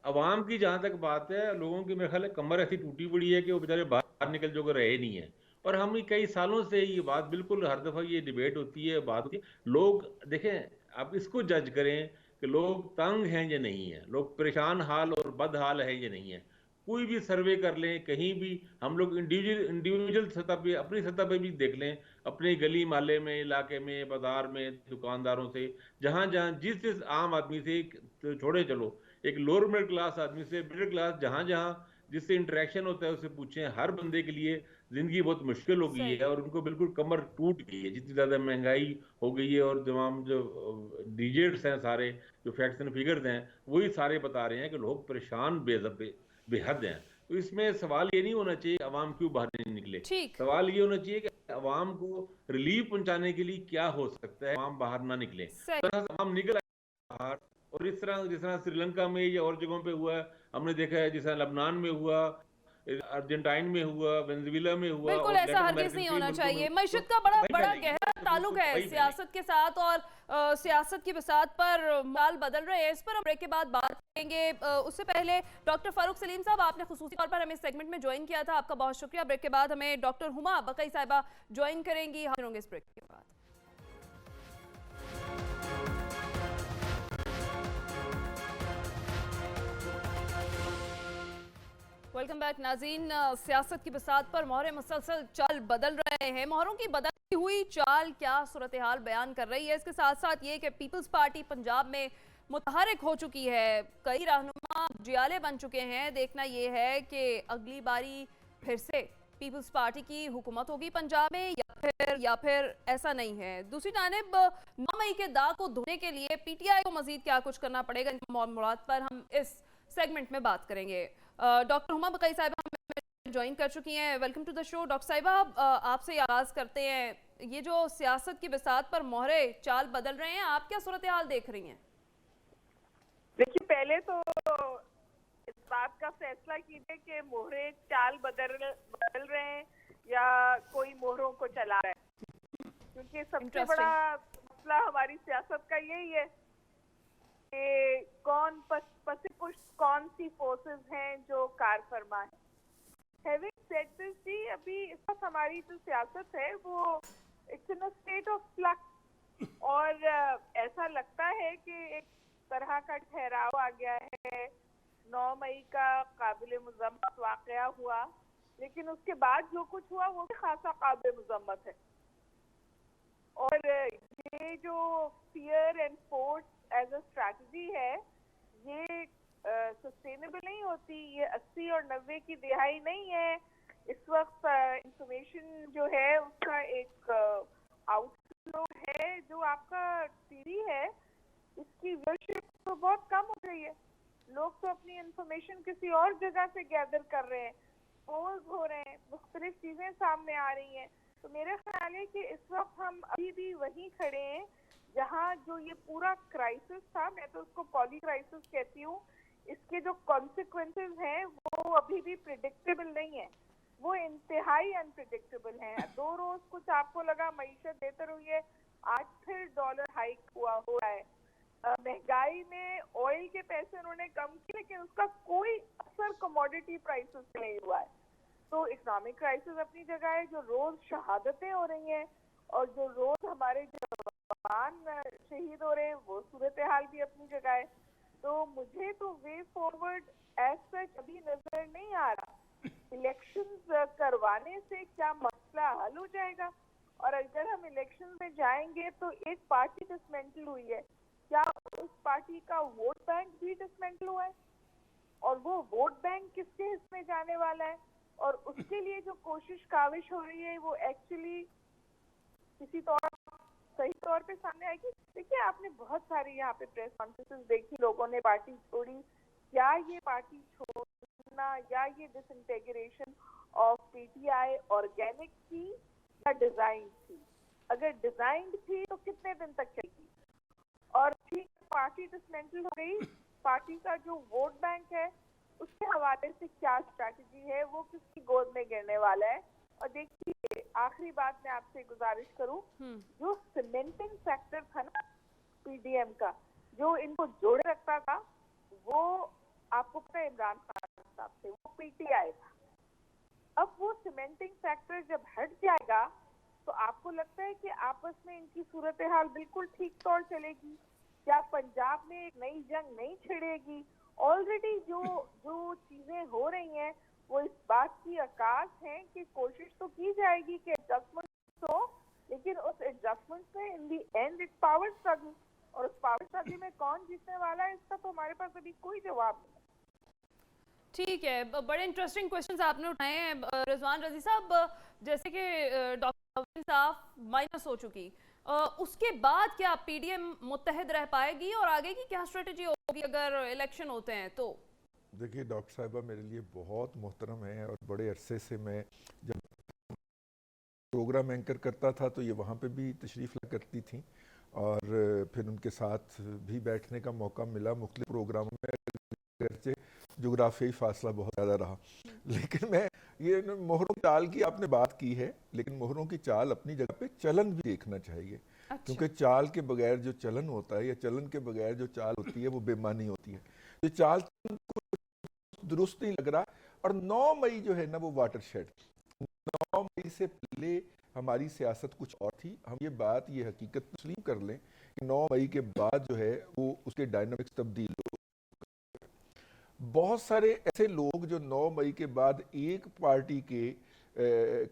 अवाम की जहां तक बात है, लोगों की मेरे ख्याल है कमर ऐसी टूटी पड़ी है कि वो बेचारे बाहर निकल जो रहे नहीं है। और हम कई सालों से ये बात, बिल्कुल हर दफा ये डिबेट होती है, बात होती है। लोग देखें, आप इसको जज करें कि लोग तंग हैं या नहीं है, लोग परेशान हाल और बदहाल है या नहीं है। कोई भी सर्वे कर लें, कहीं भी हम लोग इंडिविजुअल सतह पे, अपनी सतह पे भी देख लें, अपने गली मोहल्ले में, इलाके में, बाजार में, दुकानदारों से, जहाँ जहाँ जिस आम आदमी से तो छोड़े चलो, एक लोअर मिडिल क्लास आदमी से मिडिल क्लास, जहाँ जहाँ जिससे इंटरेक्शन होता है उससे पूछें, हर बंदे के लिए जिंदगी बहुत मुश्किल हो गई है और उनको बिल्कुल कमर टूट गई है। जितनी ज़्यादा महंगाई हो गई है और तमाम जो डिजिट्स हैं, सारे जो फैक्ट्स एंड फिगर्स हैं, वही सारे बता रहे हैं कि लोग परेशान बेहद हैं। तो इसमें सवाल ये नहीं होना चाहिए अवाम क्यों बाहर नहीं निकले, सवाल ये होना चाहिए कि अवाम को रिलीफ पहुंचाने के लिए क्या हो सकता है, अवाम बाहर ना निकले। अवाम निकल बाहर, और इस तरह जिस तरह श्रीलंका में या और जगहों पे हुआ है, हमने देखा है, जिस तरह लबनान में हुआ, अर्जेंटाइन में हुआ, वेनेजुएला में हुआ। बिल्कुल ऐसा हरगिज़ नहीं होना चाहिए। मईशत का बड़ा गहरा ताल्लुक है सियासत के साथ, और सियासत की बिसात पर माल बदल रहे हैं। इस पर हम ब्रेक के बाद बात करेंगे। उससे पहले डॉक्टर फारूक सलीम साहब, आपने खुसूसी तौर पर हमें इस सेगमेंट में ज्वाइन किया था, आपका बहुत शुक्रिया। ब्रेक के बाद हमें डॉक्टर हुमा बकई साहिबा ज्वाइन करेंगी। हम होंगे इस ब्रेक के बाद। वेलकम बैक नाज़रीन। सियासत की बिसात पर मोहरें मुसलसल चाल बदल रहे हैं। मोहरों की बदलती हुई चाल क्या सूरत हाल बयान कर रही है? इसके साथ साथ ये कि पीपल्स पार्टी पंजाब में मुतहरिक हो चुकी है, कई रहनुमा जियाले बन चुके हैं। देखना ये है कि अगली बारी फिर से पीपल्स पार्टी की हुकूमत होगी पंजाब में या फिर ऐसा नहीं है। दूसरी जानिब 9 मई के दाग को धोने के लिए पीटीआई को मजीद क्या कुछ करना पड़ेगा, इन मामलात पर हम इस सेगमेंट में बात करेंगे। डॉक्टर हुमा बकई साहिबा हमें ज्वाइन कर चुकी हैं। Welcome to the show. Doctor साहिबा, आपसे आगाज करते हैं। ये जो सियासत की बिसात पर मोहरे चाल बदल रहे हैं, आप क्या सूरत हाल देख रही हैं? देखिए, पहले तो इस बात का फैसला कीजिए कि मोहरे चाल बदल रहे हैं या कोई मोहरों को चला रहा है, क्योंकि सबसे बड़ा मसला हमारी सियासत का यही है कि कौन सी फोर्सेस हैं जो कार फरमा है। Having said this, जी अभी इस वक्त हमारी जो सियासत है वो it's in a state of flux, और ऐसा लगता है कि एक तरह का ठहराव आ गया है। 9 मई का काबिल मुज़म्मत वाक़या हुआ, लेकिन उसके बाद जो कुछ हुआ वो भी खासा काबिल मुज़म्मत है। और ये जो fear and force as a strategy है, ये सस्टेनेबल नहीं होती। ये 80 और 90 की दिहाई नहीं है। इस वक्त इंफॉर्मेशन जो है उसका एक आउटफ्लो है, जो आपका टीवी है इसकी व्यूअरशिप तो बहुत कम हो गई है। लोग तो अपनी इंफॉर्मेशन किसी और जगह से गैदर कर रहे हैं, पोल्स हो रहे हैं, मुख्तलिफ चीजें सामने आ रही हैं। तो मेरा ख्याल है कि इस वक्त हम अभी भी वहीं खड़े हैं जहाँ जो ये पूरा क्राइसिस था, मैं तो उसको पॉली क्राइसिस कहती हूँ, इसके जो कॉन्सिक्वेंसेस हैं वो अभी भी प्रिडिक्टेबल नहीं है, वो इंतहाई अनप्रिडिक्टेबल हैं। 2 रोज कुछ आपको लगा मईशत बेहतर हुई है, आज फिर डॉलर हाइक हो रहा है। महंगाई में ऑयल के पैसे उन्होंने कम किए, लेकिन उसका कोई असर कमोडिटी प्राइसेस पे नहीं हुआ है। तो इकोनॉमिक क्राइसिस अपनी जगह है, जो रोज शहादतें हो रही हैं और जो रोज हमारे जवान शहीद हो रहे हैं वो सूरत हाल भी अपनी जगह है। तो मुझे तो वे फॉरवर्ड एज सच अभी नजर नहीं आ रहा। इलेक्शंस करवाने से क्या मसला हल हो जाएगा? और अगर हम इलेक्शन में जाएंगे तो एक पार्टी डिसमेंटल हुई है, क्या उस पार्टी का वोट बैंक भी डिसमेंटल हुआ है? और वो वोट बैंक किसके हिस्से में जाने वाला है? और उसके लिए जो कोशिश काविश हो रही है वो एक्चुअली किसी सही तौर पे सामने आएगी। देखिए, आपने बहुत सारी यहाँ पे प्रेस कॉन्फ्रेंसेस देखी, लोगों ने पार्टी छोड़ी। क्या ये पार्टी छोड़ना या ये डिसइंटीग्रेशन ऑफ पीटीआई ऑर्गेनिक थी या डिजाइन थी? अगर डिजाइन थी तो कितने दिन तक चलेगी? और ठीक पार्टी डिसमेंटल हो गई, पार्टी का जो वोट बैंक है उसके हवाले से क्या स्ट्रैटेजी है, वो किसकी गोद में गिरने वाला है? और देखिए, आखिरी बात मैं आपसे गुजारिश करूं, जो सीमेंटिंग फैक्टर था ना पीडीएम का, जो इनको जोड़े रखता था, वो आपको पता है इमरान खान साहब से, वो पीटीआई था। अब वो सीमेंटिंग फैक्टर जब हट जाएगा तो आपको लगता है कि आपस में इनकी सूरत हाल बिल्कुल ठीक तौर चलेगी? क्या पंजाब में एक नई जंग नहीं छिड़ेगी? ऑलरेडी जो चीजें हो रही हैं वो इस बात की आकाश है कि कोशिश तो की जाएगी कि एडजस्टमेंट हो, लेकिन उस एडजस्टमेंट में इन दी एंड इट्स पावर स्ट्रगल, और उस पावर स्ट्रगल में कौन जीतने वाला है इसका तो हमारे पास अभी कोई जवाब नहीं। ठीक है, बड़े इंटरेस्टिंग क्वेश्चंस आपने उठाए हैं रिजवान रजी साहब। जैसे कि डॉक्टर साहब माइनस हो चुकी, उसके बाद क्या पीडीएम मुत्तहिद रह पाएगी और आगे की क्या स्ट्रेटेजी होगी अगर इलेक्शन होते हैं तो? देखिए, डॉक्टर साहिबा मेरे लिए बहुत मोहतरम है और बड़े अरसे से मैं जब प्रोग्राम एंकर करता था तो ये वहाँ पे भी तशरीफ़ ला करती थी और फिर उनके साथ भी बैठने का मौका मिला मुख्तलिफ प्रोग्रामों में, अगरचे जोग्राफियाई फासला बहुत ज़्यादा रहा। लेकिन मैं ये मोहरों की चाल की आपने बात की है, लेकिन मोहरों की चाल अपनी जगह पे चलन भी देखना चाहिए। अच्छा। क्योंकि चाल के बगैर जो चलन होता है या चलन के बगैर जो चाल होती है वो बेमानी होती है। तो चाल दुरुस्त नहीं लग रहा। और 9 मई जो है ना वो वाटरशेड, 9 मई से पहले हमारी सियासत कुछ और थी। हम ये हकीकत तस्लीम कर लें कि 9 मई के बाद जो है वो उसके डायनामिक्स तब्दील हो। बहुत सारे ऐसे लोग जो 9 मई के बाद एक पार्टी के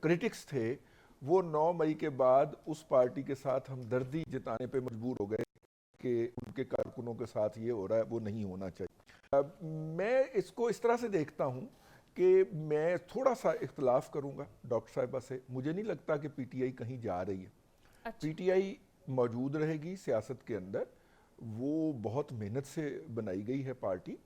क्रिटिक्स थे, वो 9 मई के बाद उस पार्टी के साथ हमदर्दी जताने पे मजबूर हो गए कि उनके कारकुनों के साथ ये हो रहा है, वो नहीं होना चाहिए। मैं इसको इस तरह से देखता हूँ कि मैं थोड़ा सा इख्तलाफ करूँगा डॉक्टर साहिबा से। मुझे नहीं लगता कि पीटीआई कहीं जा रही है। अच्छा। पीटीआई मौजूद रहेगी सियासत के अंदर। वो बहुत मेहनत से बनाई गई है पार्टी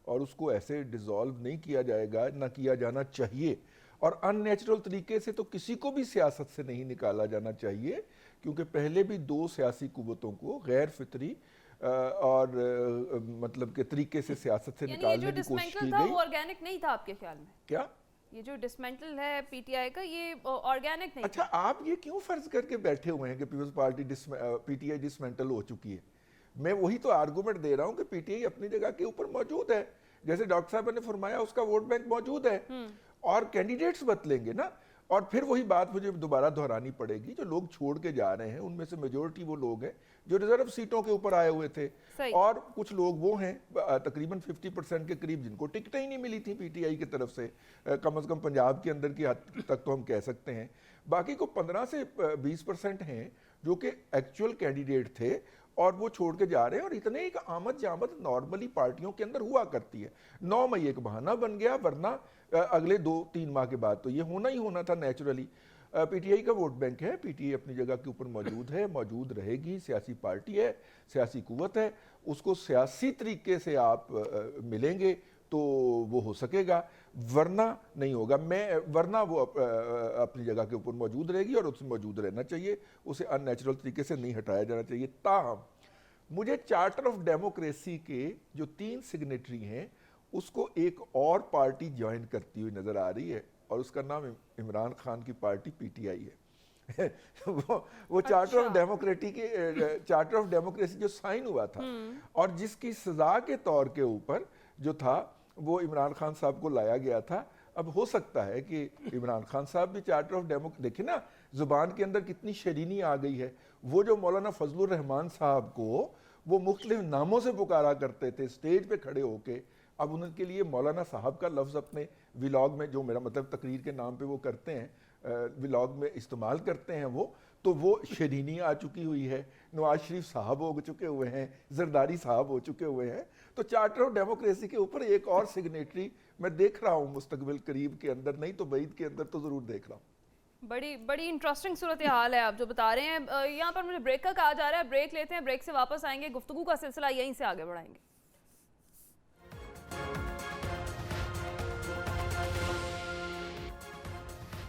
और उसको ऐसे डिसॉल्व नहीं किया जाएगा, ना किया जाना चाहिए। और अननेचुरल तरीके से तो किसी को भी सियासत से नहीं निकाला जाना चाहिए, क्योंकि पहले भी 2 सियासी कुव्वतों को गैर फितरी और मतलब के तरीके से सियासत से निकालने की कोशिश की गई। वो ऑर्गेनिक नहीं था आपके ख्याल में? क्या ये जो डिसमेंटल है पीटीआई का, ये ऑर्गेनिक नहीं अच्छा, था? आप ये क्यों फर्ज करके बैठे हुए हैं कि पीपल्स पार्टी पीटीआई डिसमेंटल हो चुकी है? मैं वही तो आर्गूमेंट दे रहा हूं कि पीटीआई अपनी जगह के ऊपर मौजूद है, जैसे डॉक्टर साहब ने फरमाया उसका वोट बैंक मौजूद है, और कैंडिडेट्स बदलेंगे ना। और फिर वही बात मुझे दोबारा दोहरानी पड़ेगी, जो लोग छोड़ के जा रहे हैं उनमें से मेजोरिटी वो लोग हैं जो रिजर्व सीटों के ऊपर आए हुए थे, और कुछ लोग वो हैं तकरीबन 50% के करीब जिनको टिकटें ही नहीं मिली थी पीटीआई की तरफ से, कम से कम पंजाब के अंदर की हद तक तो हम कह सकते हैं। बाकी को 15 से 20% हैं जो कि एक्चुअल कैंडिडेट थे और वो छोड़ के जा रहे हैं। और इतने एक आमद जामद नॉर्मली पार्टियों के अंदर हुआ करती है। 9 मई एक बहाना बन गया, वरना अगले 2-3 माह के बाद तो ये होना ही होना था नेचुरली। पीटीआई का वोट बैंक है, पीटीआई अपनी जगह के ऊपर मौजूद है, मौजूद रहेगी, सियासी पार्टी है, सियासी कुव्वत है, उसको सियासी तरीके से आप मिलेंगे तो वो हो सकेगा, वरना नहीं होगा। वरना वो अपनी जगह के ऊपर मौजूद रहेगी और उसमें मौजूद रहना चाहिए, उसे अननेचुरल तरीके से नहीं हटाया जाना चाहिए। ताहम मुझे चार्टर ऑफ डेमोक्रेसी के जो 3 सिग्नेटरी हैं उसको एक और पार्टी ज्वाइन करती हुई नजर आ रही है, और उसका नाम इमरान खान की पार्टी पीटीआई है। वो चार्टर ऑफ डेमोक्रेसी जो साइन हुआ था और जिसकी सजा के तौर के ऊपर जो था वो इमरान खान साहब को लाया गया था। अब हो सकता है कि इमरान खान साहब भी चार्टर ऑफ डेमोक्रेसी, देखिए ना जुबान के अंदर कितनी शरीनी आ गई है। वो जो मौलाना फजलुर रहमान साहब को वो मुख्तलिफ नामों से पुकारा करते थे स्टेज पे खड़े होके, अब उनके लिए मौलाना साहब का लफ्ज़ अपने व्लॉग में, जो मेरा मतलब तकरीर के नाम पे वो करते हैं, व्लॉग में इस्तेमाल करते हैं, वो शरीनी आ चुकी हुई है। नवाज शरीफ साहब हो चुके हुए हैं, जरदारी साहब हो चुके हुए हैं। तो चार्टर ऑफ डेमोक्रेसी के ऊपर एक और सिग्नेटरी मैं देख रहा हूँ मुस्तकबिल करीब के अंदर, नहीं तो बईद के अंदर तो ज़रूर देख रहा हूँ। बड़ी इंटरेस्टिंग सूरत हाल है आप जो बता रहे हैं। यहाँ पर मुझे ब्रेक का कहा जा रहा है, ब्रेक लेते हैं, ब्रेक से वापस आएंगे, गुफ्तगू का सिलसिला यहीं से आगे बढ़ाएंगे।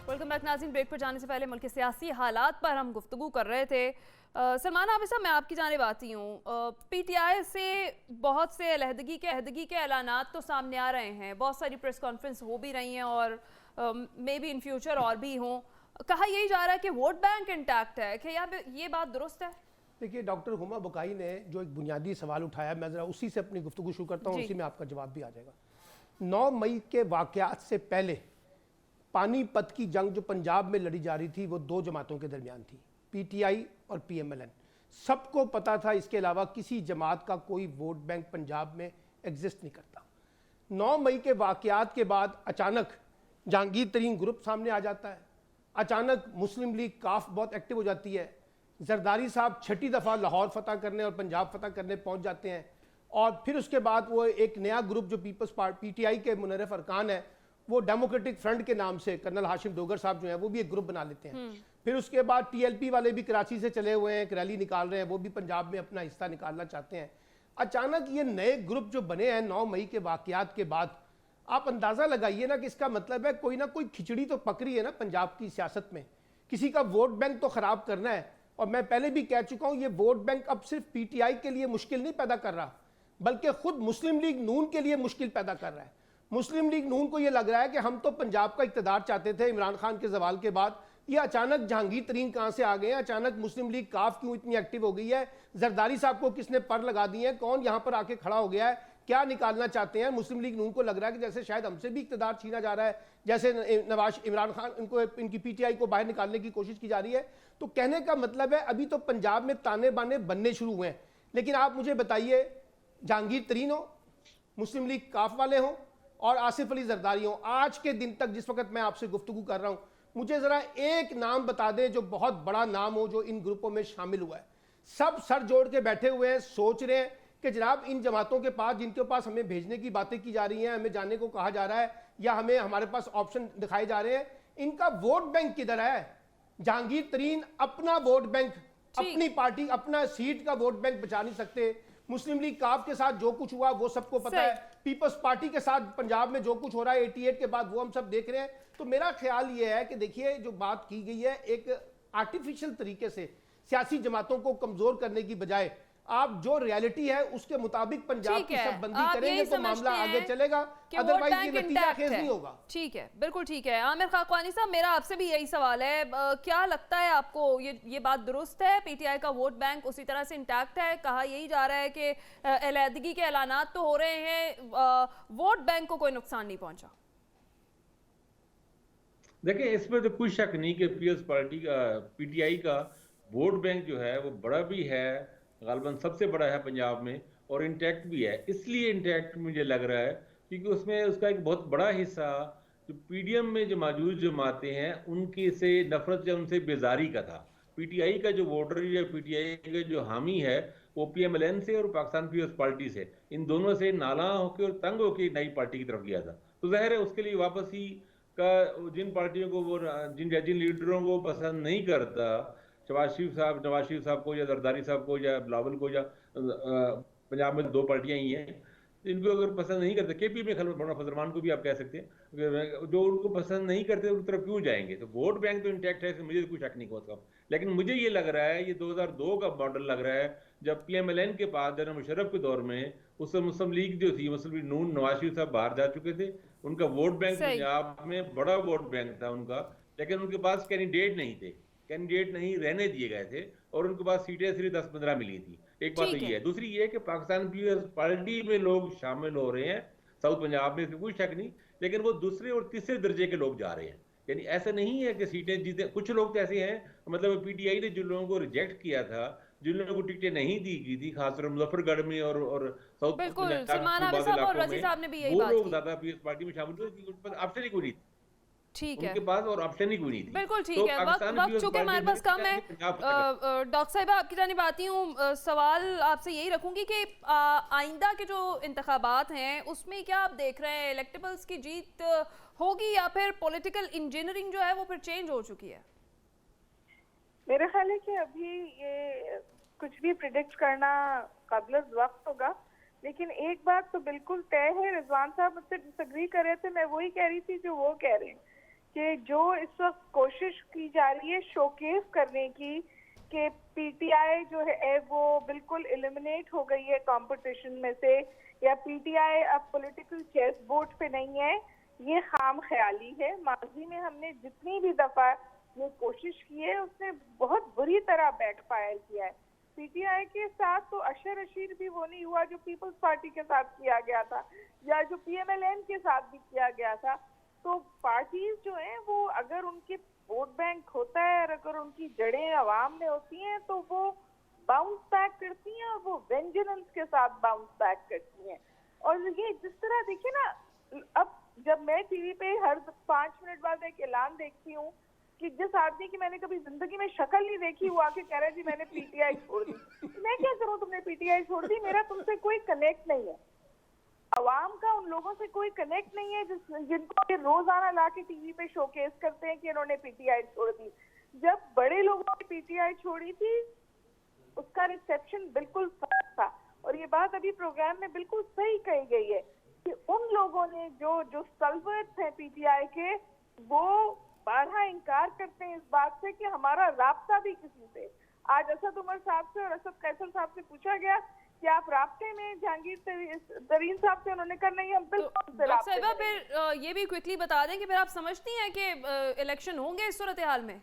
वेलकम बैक नाज़रीन। ब्रेक पर जाने से पहले मुल्क के सियासी हालात पर हम गुफ्तगू कर रहे थे। सलमान आबिद साहब, मैं आपकी जानिब आती हूँ। पीटीआई से बहुत से अलहदगी के ऐलानात तो सामने आ रहे हैं, बहुत सारी प्रेस कॉन्फ्रेंस हो भी रही हैं और मे बी इन फ्यूचर और भी हों। कहा यही जा रहा है कि वोट बैंक इंटैक्ट है, कि ये बात दुरुस्त है? देखिए, डॉक्टर हुमा बुकाई ने जो एक बुनियादी सवाल उठाया, मैं ज़रा उसी से अपनी गुफ्तगू शुरू करता हूँ, उसी में आपका जवाब भी आ जाएगा। 9 मई के वाक़यात से पहले पानीपत की जंग जो पंजाब में लड़ी जा रही थी वो 2 जमातों के दरमियान थी, पीटीआई और पीएमएलएन। सबको पता था इसके अलावा किसी जमात का कोई वोट बैंक पंजाब में एग्जिस्ट नहीं करता। 9 मई के वाक़यात के बाद अचानक जहांगीर तरीन ग्रुप सामने आ जाता है, अचानक मुस्लिम लीग काफ बहुत एक्टिव हो जाती है, जरदारी साहब 6ठी दफ़ा लाहौर फतह करने और पंजाब फतह करने पहुंच जाते हैं, और फिर उसके बाद वो एक नया ग्रुप जो पीपल्स पार्टी पीटीआई के मुनर्रफ अरकान है, वो डेमोक्रेटिक फ्रंट के नाम से कर्नल हाशिम डोगर साहब जो हैं वो भी एक ग्रुप बना लेते हैं। फिर उसके बाद टीएलपी वाले भी कराची से चले हुए हैं, एक रैली निकाल रहे हैं, वो भी पंजाब में अपना हिस्सा निकालना चाहते हैं। अचानक ये नए ग्रुप जो बने हैं 9 मई के वाक़यात के बाद, आप अंदाज़ा लगाइए ना कि इसका मतलब है कोई ना कोई खिचड़ी तो पक रही है ना पंजाब की सियासत में, किसी का वोट बैंक तो ख़राब करना है। और मैं पहले भी कह चुका हूँ, ये वोट बैंक अब सिर्फ पीटीआई के लिए मुश्किल नहीं पैदा कर रहा, बल्कि खुद मुस्लिम लीग नून के लिए मुश्किल पैदा कर रहा है। मुस्लिम लीग नून को यह लग रहा है कि हम तो पंजाब का इक़्तिदार चाहते थे इमरान खान के जवाल के बाद, ये अचानक जहांगीर तरीन कहाँ से आ गए हैं, अचानक मुस्लिम लीग काफ क्यों इतनी एक्टिव हो गई है, जरदारी साहब को किसने पर लगा दिए हैं, कौन यहाँ पर आके खड़ा हो गया है, क्या निकालना चाहते हैं। मुस्लिम लीग नून को लग रहा है कि जैसे शायद हमसे भी इक़्तिदार छीना जा रहा है, जैसे नवाज इमरान खान इनकी पीटीआई को बाहर निकालने की कोशिश की जा रही है। तो कहने का मतलब है अभी तो पंजाब में ताने बाने बनने शुरू हुए हैं। लेकिन आप मुझे बताइए, जहांगीर तरीन हो, मुस्लिम लीग काफ वाले हों और आसिफ अली जरदारी हों, आज के दिन तक जिस वक्त मैं आपसे गुफ्तगू कर रहा हूं, मुझे ज़रा एक नाम बता दें जो बहुत बड़ा नाम हो जो इन ग्रुपों में शामिल हुआ है। सब सर जोड़ के बैठे हुए हैं, सोच रहे हैं कि जनाब इन जमातों के पास, जिनके पास हमें भेजने की बातें की जा रही हैं, हमें जाने को कहा जा रहा है या हमें हमारे पास ऑप्शन दिखाए जा रहे हैं, इनका वोट बैंक किधर है। जहांगीर तरीन अपना वोट बैंक, अपनी पार्टी, अपना सीट का वोट बैंक बचा नहीं सकते। मुस्लिम लीग काफ के साथ जो कुछ हुआ वो सबको पता है, पीपल्स पार्टी के साथ पंजाब में जो कुछ हो रहा है 88 के बाद वो हम सब देख रहे हैं। तो मेरा ख्याल ये है कि देखिए, जो बात की गई है एक आर्टिफिशियल तरीके से सियासी जमातों को कमजोर करने की बजाय आप जो रियलिटी है उसके मुताबिक पंजाब ठीक की है, शब्दबंदी आप करेंगे यही तो मामला समझते आगे हैं चलेगा, कि वोट अदरवाइज ये बैंक नतीजा इंटैक्ट खेज है। नहीं होगा। ठीक है, बिल्कुल ठीक है। आमिर खाकवानी साहब, मेरा आपसे भी यही सवाल है, क्या लगता है आपको, ये बात दुरुस्त है? पीटीआई का वोट बैंक उसी तरह से इंटैक्ट है? कहा यही जा रहा है कि अलहदगी के ऐलानात तो हो रहे हैं, वोट बैंक को कोई नुकसान नहीं पहुंचा। देखिए, इसमें तो कोई शक नहीं कि पीएस पार्टी का, पीटीआई का वोट बैंक जो है वो बड़ा भी है, गालबन सबसे बड़ा है पंजाब में, और इंटैक्ट भी है। इसलिए इंटैक्ट मुझे लग रहा है क्योंकि उसमें उसका एक बहुत बड़ा हिस्सा जो पीडीएम में जो मौजूद जमातें हैं उनकी से नफरत या उनसे बेजारी का था। पीटीआई का जो वोटर या पीटीआई का जो हामी है वो पीएमएलएन से और पाकिस्तान पीपल्स पार्टी से, इन दोनों से नाला होकर और तंग होकर नई पार्टी की तरफ गया था। तो जाहिर है उसके लिए वापसी का, जिन पार्टियों को वो, जिन लीडरों को पसंद नहीं करता, नवाज शरीफ साहब को या जरदारी साहब को या बिलावल को, या पंजाब में दो पार्टियां ही हैं इनको अगर पसंद नहीं करते, केपी में खलबत फजरमान को भी आप कह सकते हैं, जो उनको पसंद नहीं करते उन तरफ क्यों जाएंगे? तो वोट बैंक तो इंटैक्ट है, इसमें मुझे कोई शक नहीं होता। लेकिन मुझे ये लग रहा है, ये 2002 का मॉडल लग रहा है, जब पीएमएलएन के पास जनरल मुशर्रफ के दौर में उस मुस्लिम लीग जो थी, मुस्लिम लीग नून, नवाज शरीफ साहब बाहर जा चुके थे, उनका वोट बैंक पंजाब में बड़ा वोट बैंक था उनका, लेकिन उनके पास कैंडिडेट नहीं थे, कैंडिडेट नहीं रहने दिए गए थे, और उनके पास सीटें सिर्फ 10-15 मिली थी। एक बात तो ये है। दूसरी ये है कि पाकिस्तान पीपल्स पार्टी में लोग शामिल हो रहे हैं साउथ पंजाब में, इसमें कोई शक नहीं, लेकिन वो दूसरे और तीसरे दर्जे के लोग जा रहे हैं। यानी ऐसा नहीं है कि सीटें जीते, कुछ लोग तो ऐसे हैं, मतलब पीटीआई ने जिन लोगों को रिजेक्ट किया था, जिन लोगों को टिकटें नहीं दी गई थी, खासकर मुजफ्फरगढ़ में और साउथ बिल्कुल, पंजाब सलमान के आमिर बाद साहब और इलाकों रजी में, साहब ने भी यही वो बात लोग की। ज्यादा पीएस पार्टी में शामिल हुए क्योंकि उनके पास ऑप्शन ही कोई नहीं थी। ठीक है, उनके पास और ऑप्शन ही कोई नहीं थी। बिल्कुल ठीक तो है। पाकिस्तान वक्त पीपल्स चूंकि हमारे पार्टी पास कम है, में पंजाब तक डॉक्टर साहिबा आपकी जानिब आती हूँ, सवाल आपसे यही रखूंगी कि आइंदा के जो इंतखाबात हैं उसमें क्या आप देख रहे हैं, इलेक्टेबल्स की जीत होगी या फिर पॉलिटिकल इंजीनियरिंग जो है वो फिर चेंज हो चुकी है? मेरा ख्याल है कि अभी ये कुछ भी प्रिडिक्ट करना काबिल वक्त होगा, लेकिन एक बात तो बिल्कुल तय है, रिजवान साहब मुझसे डिसएग्री कर रहे थे, मैं वही कह रही थी जो वो कह रहे हैं कि जो इस वक्त कोशिश की जा रही है शोकेस करने की कि पीटीआई जो है वो बिल्कुल एलिमिनेट हो गई है कंपटीशन में से, या पीटीआई अब पॉलिटिकल चेस बोर्ड पे नहीं है, ये खाम ख्याली है। माजी में हमने जितनी भी दफा ये कोशिश की है उसने बहुत बुरी तरह बैकफायर किया है। पीटीआई के साथ तो अशर रशीद भी वो नहीं हुआ जो पीपल्स पार्टी के साथ किया गया था, या जो पीएमएलएन के साथ भी किया गया था। तो पार्टीज जो हैं वो अगर उनके वोट बैंक होता है और अगर उनकी जड़ें अवाम में होती हैं तो वो बाउंस बैक करती हैं, और वो वेंजेंस के साथ बाउंस बैक करती हैं। और ये जिस तरह देखिए ना, अब जब मैं टीवी पे हर 5 मिनट बाद एक ऐलान देखती हूँ कि जिस आदमी की मैंने कभी जिंदगी में शक्ल नहीं देखी वो आके कह रहा है जी मैंने पीटीआई छोड़ दी, मैं क्या करूँ, तुमने पीटीआई छोड़ दी, मेरा तुमसे कोई कनेक्ट नहीं है, अवाम का उन लोगों से कोई कनेक्ट नहीं है जिनको ये रोजाना ला के टीवी पे शोकेस करते हैं कि इन्होंने पीटीआई छोड़ दी। जब बड़े लोगों ने पीटीआई छोड़ी थी उसका रिसेप्शन बिल्कुल फर्क था, और ये बात अभी प्रोग्राम में बिल्कुल सही कही गई है कि उन लोगों ने जो सल्वत है पीटीआई के, वो बारहा इनकार करते हैं इस बात से कि हमारा राब्ता भी किसी से। आज असद उमर साहब से और असद कैसर साहब से पूछा गया कि आप राब्ते में जहांगीर तरीन साहब से, उन्होंने कहा नहीं हम बिल्कुल डॉक्टर साहिबा फिर ये भी क्विकली बता दें कि फिर आप समझती हैं कि इलेक्शन होंगे इस सूरत हाल में?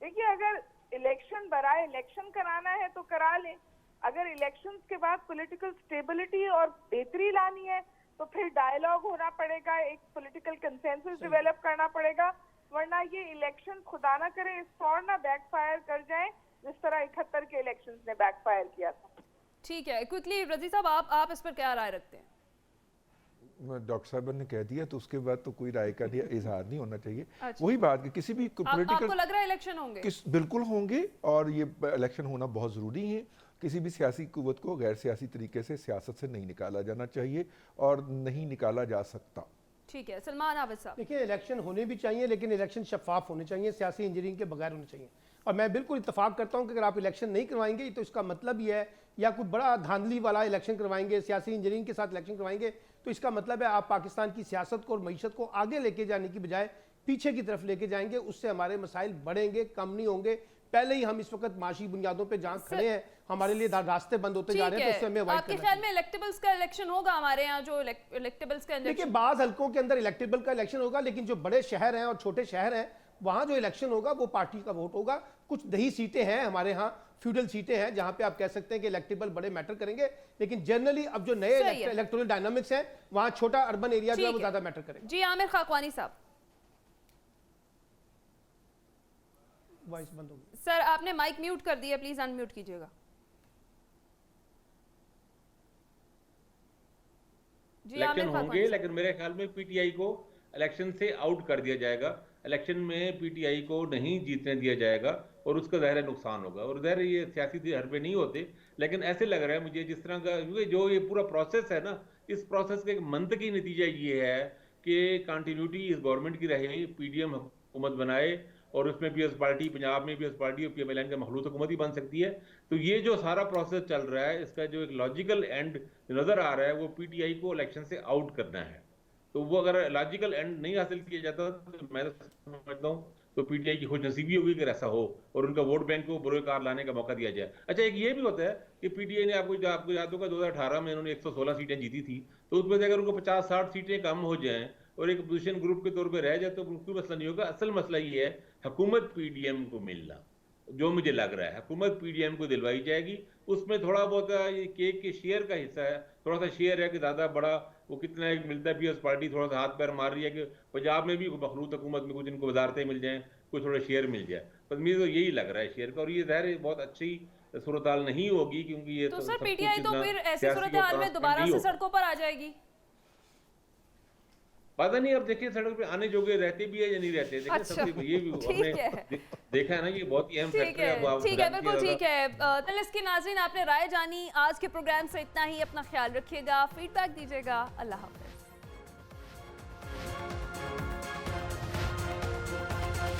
देखिए, अगर इलेक्शन बराए इलेक्शन कराना है तो करा लें, अगर इलेक्शंस के बाद पॉलिटिकल स्टेबिलिटी और बेहतरी लानी है तो फिर डायलॉग होना पड़ेगा, एक पॉलिटिकल कंसेंसस डेवलप करना पड़ेगा, वरना ये इलेक्शन खुदा ना करे इस फौर ना बैकफायर कर जाए जिस तरह 71 के इलेक्शंस ने बैकफायर किया था। ठीक है, क्विकली रजी साहब आप इस पर क्या राय रखते हैं? डॉक्टर साहब ने कह दिया तो उसके बाद तो कोई राय का इजहार नहीं होना चाहिए। अच्छा। वही बात कि किसी भी पॉलिटिकल, आपको लग रहा है इलेक्शन होंगे? बिल्कुल होंगे, और ये इलेक्शन होना बहुत ज़रूरी है। किसी भी सियासी कुव्वत को गैर सियासी तरीके से सियासत से नहीं निकाला जाना चाहिए और नहीं निकाला जा सकता। ठीक है, सलमान आबिद साहब। देखिए, इलेक्शन होने भी चाहिए लेकिन इलेक्शन शफाफ होने चाहिए, सियासी इंजीनियरिंग के बगैर होने चाहिए। और मैं बिल्कुल इत्तेफाक करता हूं कि अगर आप इलेक्शन नहीं करवाएंगे तो इसका मतलब ये है, या कोई बड़ा धांधली वाला इलेक्शन करवाएंगे, सियासी इंजीनियरिंग के साथ इलेक्शन करवाएंगे, तो इसका मतलब है आप पाकिस्तान की सियासत को और मईशत को आगे लेके जाने की बजाय पीछे की तरफ लेके जाएंगे। उससे हमारे मसाइल बढ़ेंगे, कम नहीं होंगे। पहले ही हम इस वक्त माशी बुनियादों पर जहाँ खड़े हैं हमारे लिए रास्ते बंद होते जा ठीक रहे हैं, तो उससे हमें है, अवॉइड आपके करना ख्याल चाहिए। में इलेक्टेबल्स का इलेक्शन होगा हमारे यहाँ, जो इलेक्टेबल्स का देखिए इलेक्शन? बाज़ हलकों के अंदर इलेक्टेबल का इलेक्शन होगा, लेकिन जो बड़े शहर हैं और छोटे शहर हैं वहां जो इलेक्शन होगा वो पार्टी का वोट होगा। कुछ दही सीटें हैं हमारे यहाँ, फ्यूडल सीटें हैं जहां पे आप कह सकते हैं कि इलेक्टेबल बड़े मैटर करेंगे, लेकिन जनरली अब जो नए सही है। इलेक्टोरल डायनामिक्स हैं वहां छोटा अर्बन एरिया जो है ठीक वो है। ज्यादा मैटर करेगा। जी आमिर खाकवानी साहब। वॉइस बंद हो गई। सर आपने माइक म्यूट कर दिया, प्लीज अनम्यूट कीजिएगा। जी इलेक्शन आमिर होंगे, खाकवानी साहब। लेकिन मेरे ख्याल में पीटीआई को इलेक्शन से आउट कर दिया जाएगा। इलेक्शन में पीटीआई को नहीं जीतने दिया जाएगा और उसका ज़ाहिर नुकसान होगा। और ज़ाहिर ये सियासी हरबे नहीं होते, लेकिन ऐसे लग रहा है मुझे जिस तरह का, क्योंकि जो ये पूरा प्रोसेस है ना, इस प्रोसेस का एक मंतकी नतीजा ये है कि कंटिन्यूटी इस गवर्नमेंट की रहे, पीडीएम हुकूमत बनाए और उसमें पीएस पार्टी, पंजाब में पीएस पार्टी और पीएमएलएन का मखलूत हुकूमत ही बन सकती है। तो ये जो सारा प्रोसेस चल रहा है, इसका जो एक लॉजिकल एंड नज़र आ रहा है वो पीटीआई को इलेक्शन से आउट करना है। तो वो अगर लॉजिकल एंड नहीं हासिल किया जाता तो मैं समझता हूँ तो पीटीआई की खुश नसीबी होगी कि ऐसा हो और उनका वोट बैंक को बुरोकार लाने का मौका दिया जाए। अच्छा, एक ये भी होता है कि पीटीआई ने आपको याद होगा 2018 में उन्होंने 116 सीटें जीती थी, तो उसमें से अगर उनको 50-60 सीटें कम हो जाएं और एक अपोजिशन ग्रुप के तौर पर रह जाए तो कोई मसला नहीं होगा। असल मसला ये है हुकूमत पीडीएम को मिलना, जो मुझे लग रहा है हुकूमत पीडीएम को दिलवाई जाएगी। उसमें थोड़ा बहुत ये केक के शेयर का हिस्सा है, थोड़ा सा शेयर है कि ज़्यादा बड़ा वो कितना एक मिलता है। पीएस पार्टी थोड़ा सा हाथ पैर मार रही है कि पंजाब में भी मखलूत हुकूमत में कुछ इनको वजारतें मिल जाएं, कुछ थोड़ा शेयर मिल जाए। पर मुझे तो यही लग रहा है शेयर का, और ये ज़ाहिर बहुत अच्छी सूरत हाल नहीं होगी क्योंकि ये तो सर सब पीटीआई कुछ तो इतना फिर ऐसी सियासी सूरत और हाल में ट्रांसपेरेंट दोबारा नहीं से होगा। सड़कों पर आ जाएगी? पता नहीं, अब देखिए सड़क पे आने जोगे रहते भी है या नहीं रहते। देखिए अच्छा, सबसे ये भी हमने ठीक है। देखा है ना, ये बहुत ही अहम ठीक फैक्टर है। है, अब आप ठीक है, जानती बिल्कुल हैं ठीक है। तलस के नाज़रीन, आपने राय जानी। आज के प्रोग्राम से इतना ही, अपना ख्याल रखिएगा, फीडबैक दीजिएगा। अल्लाह हाफ़िज़।